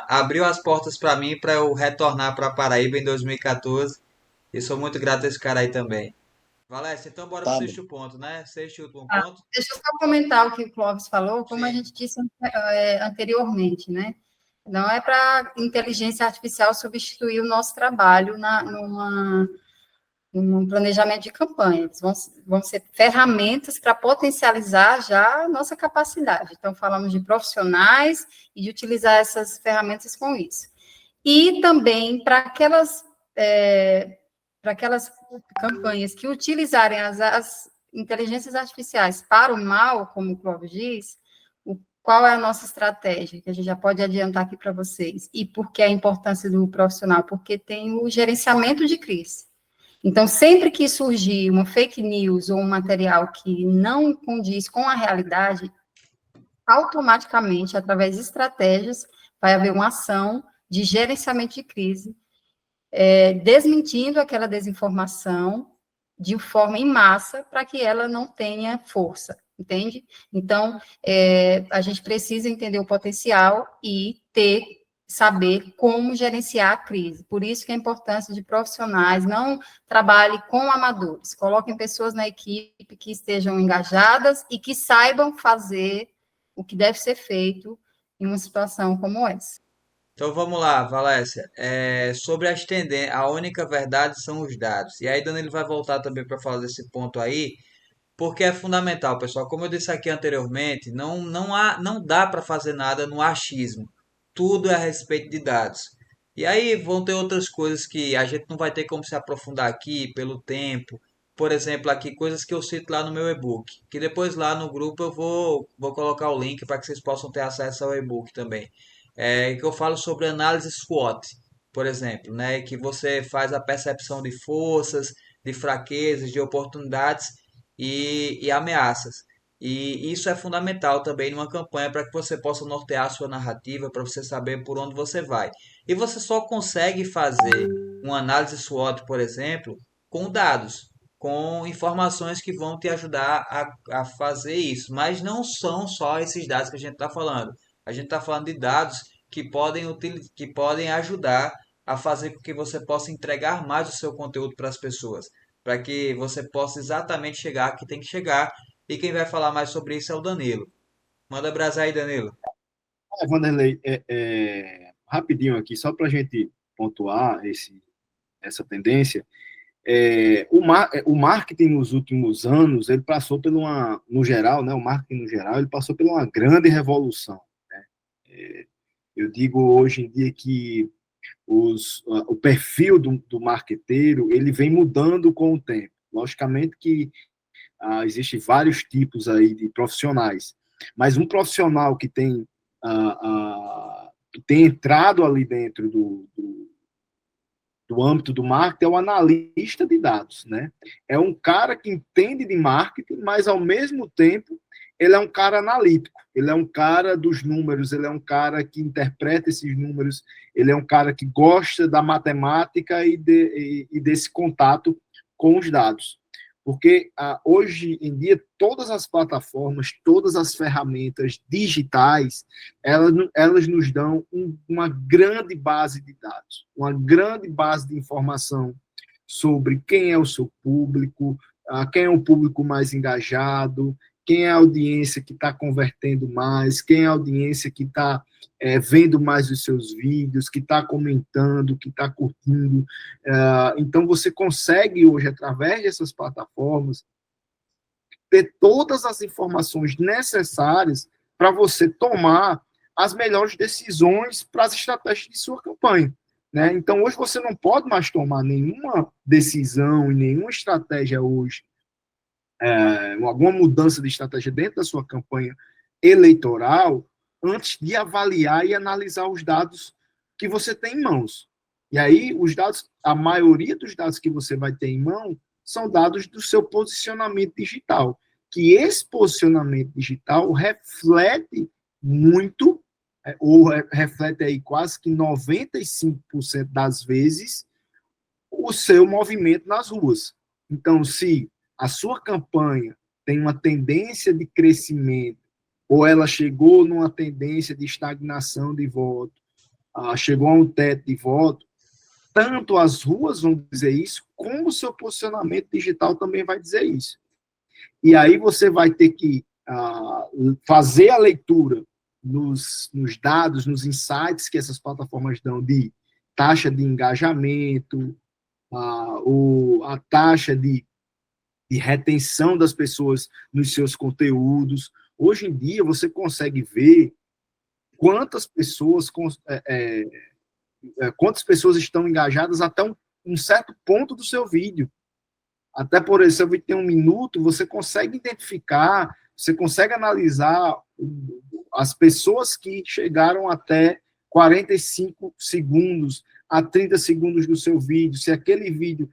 abriu as portas para mim para eu retornar para Paraíba em 2014. E sou muito grato a esse cara aí também. Valécia, então bora pro sexto ponto, né? Sexto e último ponto. Deixa eu só comentar o que o Clóvis falou, como a Sim. gente disse anteriormente, né? Não é para inteligência artificial substituir o nosso trabalho num planejamento de campanha. Eles vão ser ferramentas para potencializar já a nossa capacidade. Então, falamos de profissionais e de utilizar essas ferramentas com isso. E também para aquelas campanhas que utilizarem as inteligências artificiais para o mal, como o Clóvis diz, qual é a nossa estratégia, que a gente já pode adiantar aqui para vocês, e por que a importância do profissional? Porque tem o gerenciamento de crise. Então, sempre que surgir uma fake news ou um material que não condiz com a realidade, automaticamente, através de estratégias, vai haver uma ação de gerenciamento de crise, desmentindo aquela desinformação de forma em massa para que ela não tenha força, entende? Então, a gente precisa entender o potencial e saber como gerenciar a crise. Por isso que a importância de profissionais, não trabalhe com amadores, coloquem pessoas na equipe que estejam engajadas e que saibam fazer o que deve ser feito em uma situação como essa. Então vamos lá, Valécia. Sobre as tendências, a única verdade são os dados. E aí, Danilo vai voltar também para falar desse ponto aí, porque é fundamental, pessoal. Como eu disse aqui anteriormente, não dá para fazer nada no achismo. Tudo é a respeito de dados. E aí vão ter outras coisas que a gente não vai ter como se aprofundar aqui pelo tempo. Por exemplo, aqui coisas que eu cito lá no meu e-book, que depois lá no grupo eu vou colocar o link para que vocês possam ter acesso ao e-book também. Que eu falo sobre análise SWOT, por exemplo, né, que você faz a percepção de forças, de fraquezas, de oportunidades e ameaças. E isso é fundamental também numa campanha para que você possa nortear a sua narrativa, para você saber por onde você vai. E você só consegue fazer uma análise SWOT, por exemplo, com dados, com informações que vão te ajudar a fazer isso. Mas não são só esses dados que a gente está falando. A gente está falando de dados que podem ajudar a fazer com que você possa entregar mais o seu conteúdo para as pessoas, para que você possa exatamente chegar aqui tem que chegar. E quem vai falar mais sobre isso é o Danilo. Manda brasa aí, Danilo. Vanderlei, rapidinho aqui, só para a gente pontuar essa tendência, o marketing nos últimos anos, ele passou por no geral, né, o marketing no geral, ele passou por uma grande revolução, né? Eu digo hoje em dia que o perfil do marqueteiro, ele vem mudando com o tempo. Logicamente que existem vários tipos aí de profissionais, mas um profissional que tem entrado ali dentro do âmbito do marketing é o analista de dados, né? É um cara que entende de marketing, mas ao mesmo tempo ele é um cara analítico, ele é um cara dos números, ele é um cara que interpreta esses números, ele é um cara que gosta da matemática e desse contato com os dados. Porque hoje em dia, todas as plataformas, todas as ferramentas digitais, elas nos dão uma grande base de dados, uma grande base de informação sobre quem é o seu público, quem é o público mais engajado, quem é a audiência que está convertendo mais, quem é a audiência que está vendo mais os seus vídeos, que está comentando, que está curtindo. Então, você consegue hoje, através dessas plataformas, ter todas as informações necessárias para você tomar as melhores decisões para as estratégias de sua campanha, né? Então, hoje você não pode mais tomar nenhuma decisão e nenhuma estratégia hoje, alguma mudança de estratégia dentro da sua campanha eleitoral, antes de avaliar e analisar os dados que você tem em mãos. E aí, a maioria dos dados que você vai ter em mão são dados do seu posicionamento digital, que esse posicionamento digital reflete muito, ou reflete aí quase que 95% das vezes, o seu movimento nas ruas. Então, se a sua campanha tem uma tendência de crescimento, ou ela chegou numa tendência de estagnação de voto, chegou a um teto de voto, tanto as ruas vão dizer isso, como o seu posicionamento digital também vai dizer isso. E aí você vai ter que fazer a leitura nos dados, nos insights que essas plataformas dão de taxa de engajamento, a taxa de retenção das pessoas nos seus conteúdos. Hoje em dia, você consegue ver quantas pessoas estão engajadas até um certo ponto do seu vídeo. Até por exemplo, se o vídeo tem 1 minuto, você consegue identificar, você consegue analisar as pessoas que chegaram até 45 segundos a 30 segundos do seu vídeo, se aquele vídeo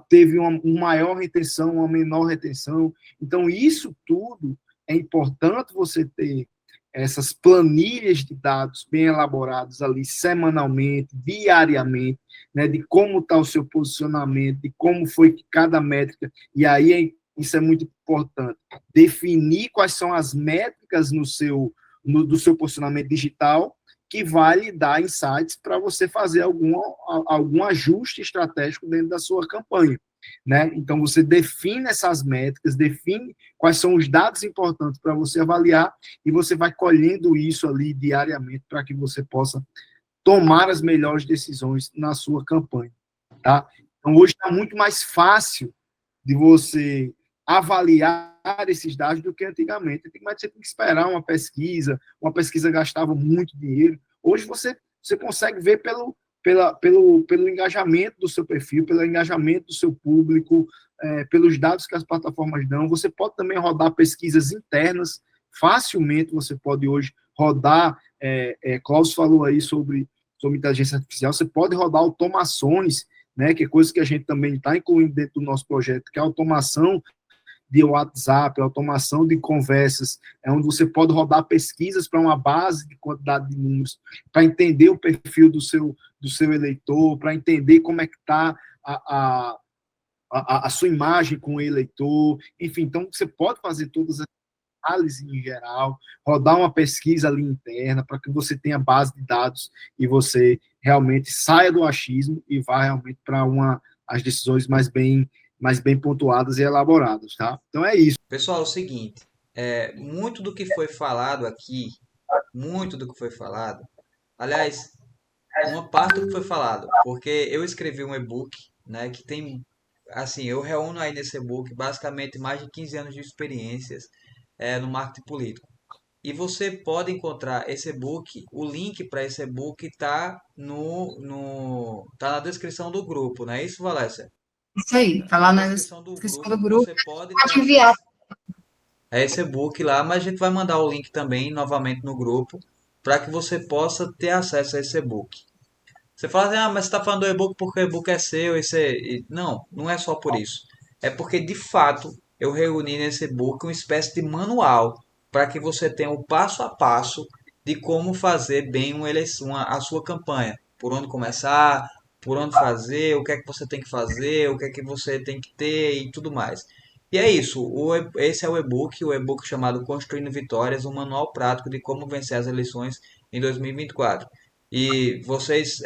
teve uma maior retenção, uma menor retenção. Então, isso tudo é importante você ter essas planilhas de dados bem elaboradas ali semanalmente, diariamente, né, de como está o seu posicionamento, de como foi que cada métrica, e aí isso é muito importante, definir quais são as métricas do seu posicionamento digital que vai lhe dar insights para você fazer algum ajuste estratégico dentro da sua campanha. Né? Então, você define essas métricas, define quais são os dados importantes para você avaliar e você vai colhendo isso ali diariamente para que você possa tomar as melhores decisões na sua campanha. Tá? Então, hoje está muito mais fácil de você avaliar esses dados do que antigamente. Antigamente você tem que esperar uma pesquisa gastava muito dinheiro. Hoje você consegue ver pelo engajamento do seu perfil, pelo engajamento do seu público, pelos dados que as plataformas dão. Você pode também rodar pesquisas internas, facilmente você pode hoje rodar, Klaus falou aí sobre inteligência artificial, você pode rodar automações, né, que é coisa que a gente também está incluindo dentro do nosso projeto, que é a automação de WhatsApp, automação de conversas, onde você pode rodar pesquisas para uma base de quantidade de números, para entender o perfil do seu eleitor, para entender como é que está a sua imagem com o eleitor, enfim, então você pode fazer todas as análises em geral, rodar uma pesquisa ali interna, para que você tenha base de dados e você realmente saia do achismo e vá realmente para as decisões mais bem pontuadas e elaboradas, tá? Então é isso. Pessoal, é o seguinte, muito do que foi falado aqui, aliás, uma parte do que foi falado, porque eu escrevi um e-book, né, que tem, assim, eu reúno aí nesse e-book basicamente mais de 15 anos de experiências no marketing político. E você pode encontrar esse e-book, o link para esse e-book está tá na descrição do grupo, não é isso, Valécia? Isso aí, tá lá Na na descrição do descrição grupo do grupo. você pode ter Pode enviar. acesso a esse e-book lá, mas a gente vai mandar o link também novamente no grupo para que você possa ter acesso a esse e-book. Você fala assim, mas você está falando do e-book porque o e-book é seu. Não, não é só por isso. É porque, de fato, eu reuni nesse e-book uma espécie de manual para que você tenha o passo a passo de como fazer bem a sua campanha. Por onde começar, por onde fazer, o que é que você tem que fazer, o que é que você tem que ter e tudo mais. E é isso, esse é o e-book chamado Construindo Vitórias, um manual prático de como vencer as eleições em 2024. E vocês,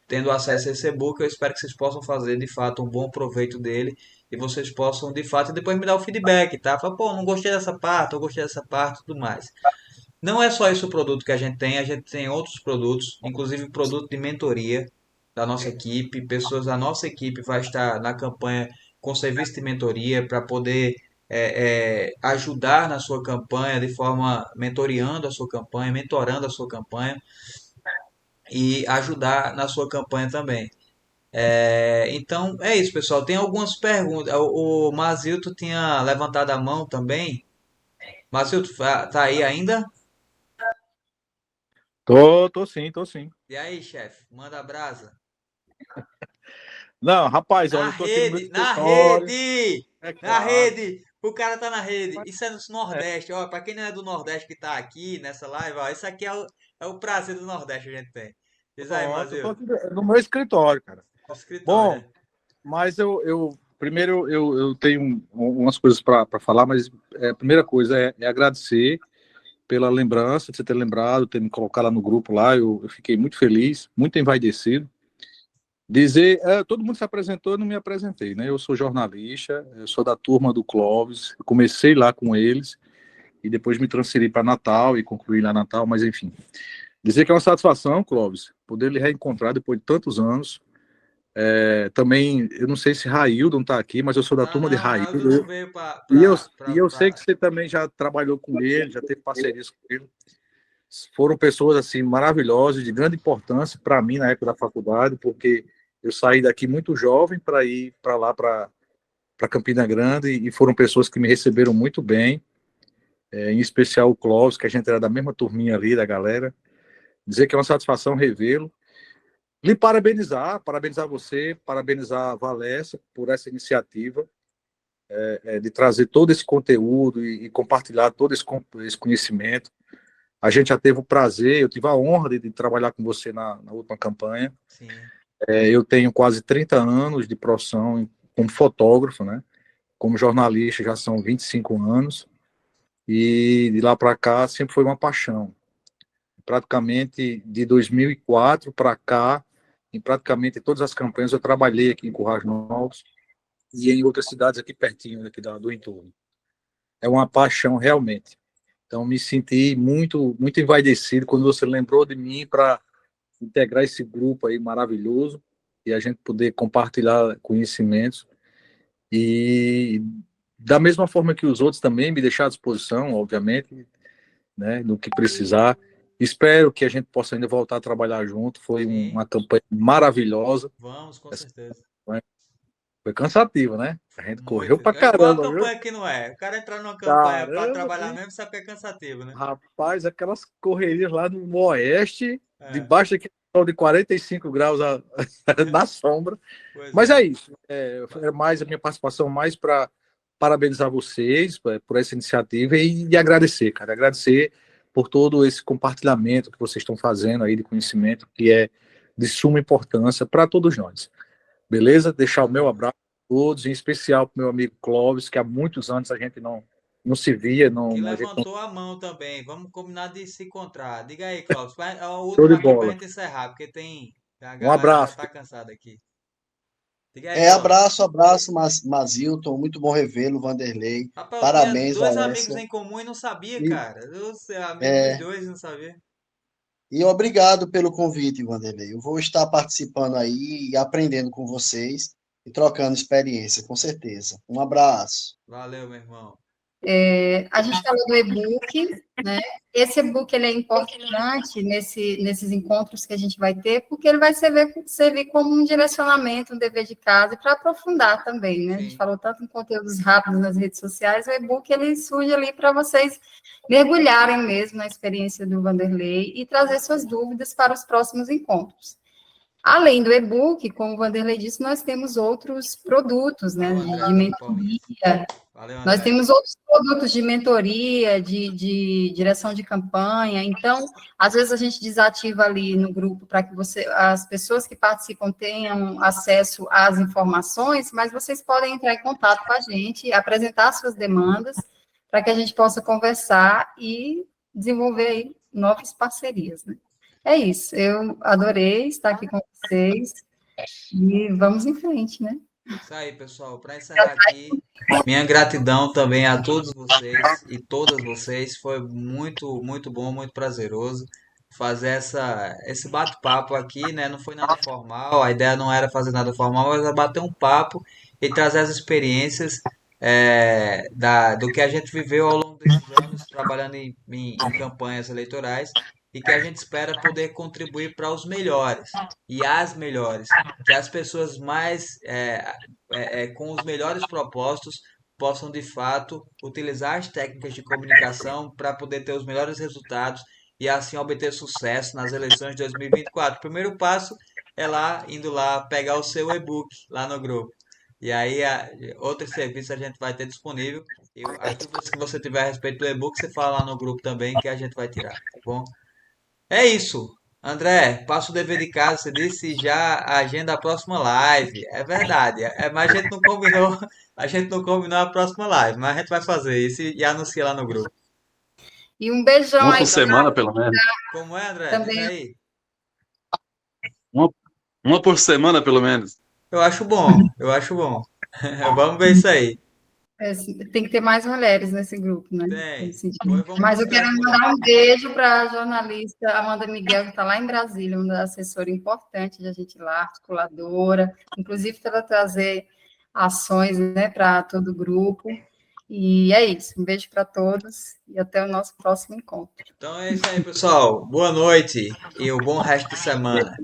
tendo acesso a esse e-book, eu espero que vocês possam fazer de fato um bom proveito dele e vocês possam de fato depois me dar o feedback, tá? Fala, pô, não gostei dessa parte, eu gostei dessa parte, tudo mais. Não é só esse o produto que a gente tem outros produtos, inclusive produto de mentoria da nossa equipe, pessoas da nossa equipe vai estar na campanha com serviço de mentoria para poder ajudar na sua campanha de forma mentoreando a sua campanha, mentorando a sua campanha e ajudar na sua campanha também. Então é isso, pessoal. Tem algumas perguntas. O Mazilto tinha levantado a mão também. Mazilto, tá aí ainda? Tô sim, tô sim. E aí, chefe? Manda a brasa. Não, rapaz, olha, Na eu tô aqui no meu rede, na escritório. rede, É na claro. rede. O cara tá na rede. Isso é no Nordeste. Ó, pra quem não é do Nordeste que tá aqui nessa live, ó, isso aqui é o prazer do Nordeste que a gente tem. Diz aí, Pronto, eu tô Mazilto. aqui no meu escritório, cara. No escritório, Bom, né? mas primeiro eu tenho umas coisas para falar, mas a primeira coisa é agradecer pela lembrança, de você ter lembrado, ter me colocado lá no grupo lá, eu fiquei muito feliz, muito envaidecido. Dizer, todo mundo se apresentou, eu não me apresentei, né? Eu sou jornalista, eu sou da turma do Clóvis, eu comecei lá com eles e depois me transferi para Natal e concluí lá Natal, mas enfim. Dizer que é uma satisfação, Clóvis, poder lhe reencontrar depois de tantos anos. Também, eu não sei se Raildon está aqui, mas eu sou da Não, turma de não, Raul Raildon. não veio E eu sei que você também já trabalhou com ele, já teve parcerias com ele. Foram pessoas assim maravilhosas, de grande importância para mim na época da faculdade, porque eu saí daqui muito jovem para ir para lá, para Campina Grande, e foram pessoas que me receberam muito bem, em especial o Clóvis, que a gente era da mesma turminha ali, da galera. Dizer que é uma satisfação revê-lo. Lhe parabenizar você, parabenizar a Valécia por essa iniciativa. de trazer todo esse conteúdo e compartilhar todo esse conhecimento. A gente já teve o prazer, eu tive a honra de trabalhar com você na última campanha. Sim. Eu tenho quase 30 anos de profissão como fotógrafo, né? Como jornalista já são 25 anos. E de lá para cá sempre foi uma paixão. Praticamente de 2004 para cá, em praticamente todas as campanhas eu trabalhei aqui em Currais Novos e em outras cidades aqui pertinho aqui do entorno. É uma paixão realmente. Então me senti muito envaidecido quando você lembrou de mim para integrar esse grupo aí maravilhoso e a gente poder compartilhar conhecimentos e da mesma forma que os outros também me deixar à disposição, obviamente, né, no que precisar. Espero que a gente possa ainda voltar a trabalhar junto. Foi uma campanha maravilhosa. Vamos, com certeza. Foi cansativo, né? A gente correu pra Qual caramba, campanha viu? que não é? O cara entrar numa campanha para Caramba, trabalhar mesmo sabe que é cansativo, né? rapaz, aquelas correrias lá no Oeste, É. debaixo daquele sol de 45 graus na sombra. Pois Mas é. é isso. É mais a minha participação, mais para parabenizar vocês por essa iniciativa e agradecer, cara. Agradecer por todo esse compartilhamento que vocês estão fazendo aí de conhecimento, que é de suma importância para todos nós. Beleza? Deixar o meu abraço a todos, em especial para o meu amigo Clóvis, que há muitos anos a gente não se via. Que A gente levantou a mão também. Vamos combinar de se encontrar. Diga aí, Cláudio. É o Show último de aqui para a bola. gente encerrar, porque a Um galera já abraço. está cansada aqui. Diga aí, Cláudio. Abraço, Mazilton, muito bom revê-lo, Vanderlei. Rapaz, eu tinha Parabéns, dois amigos Valécia. em comum e não sabia, E, cara. Eu sou amigo dos é, dois e não sabia. e obrigado pelo convite, Vanderlei. Eu vou estar participando aí e aprendendo com vocês e trocando experiência, com certeza. Um abraço. Valeu, meu irmão. A gente falou do e-book, né? Esse e-book ele é importante nesses encontros que a gente vai ter, porque ele vai servir como um direcionamento, um dever de casa, e para aprofundar também, né? A gente falou tanto em conteúdos rápidos nas redes sociais, o e-book ele surge ali para vocês mergulharem mesmo na experiência do Vanderlei e trazer suas dúvidas para os próximos encontros. Além do e-book, como o Vanderlei disse, nós temos outros produtos, né, de mentoria. Valeu, Nós temos outros produtos de mentoria, de direção de campanha. Então, às vezes a gente desativa ali no grupo para que as pessoas que participam tenham acesso às informações, mas vocês podem entrar em contato com a gente, apresentar suas demandas, para que a gente possa conversar e desenvolver aí novas parcerias, né? É isso, eu adorei estar aqui com vocês e vamos em frente, né? Isso aí, pessoal. Para encerrar aqui, minha gratidão também a todos vocês e todas vocês. Foi muito, muito bom, muito prazeroso fazer esse bate-papo aqui, né? Não foi nada formal, a ideia não era fazer nada formal, mas era bater um papo e trazer as experiências do que a gente viveu ao longo desses anos trabalhando em campanhas eleitorais e que a gente espera poder contribuir para os melhores e as melhores, que as pessoas mais com os melhores propósitos possam de fato utilizar as técnicas de comunicação para poder ter os melhores resultados e assim obter sucesso nas eleições de 2024. O primeiro passo é indo lá pegar o seu e-book lá no grupo. E aí, outros serviços a gente vai ter disponível. E as dúvidas que você tiver a respeito do e-book, você fala lá no grupo também que a gente vai tirar, tá bom? É isso. André, passa o dever de casa, você disse já agenda a próxima live. É verdade, mas a gente não combinou a próxima live, mas a gente vai fazer isso e anuncia lá no grupo. E um beijão Uma aí por semana, pelo menos. Como é, André? também. Diz aí. Uma por semana, pelo menos. Eu acho bom. Vamos ver isso aí. Tem que ter mais mulheres nesse grupo, né? Tem. Mas eu quero mandar um beijo para a jornalista Amanda Miguel, que está lá em Brasília, uma assessora importante de a gente lá, articuladora, inclusive para trazer ações, né, para todo o grupo. E é isso. Um beijo para todos e até o nosso próximo encontro. Então é isso aí, pessoal. Boa noite e um bom resto de semana.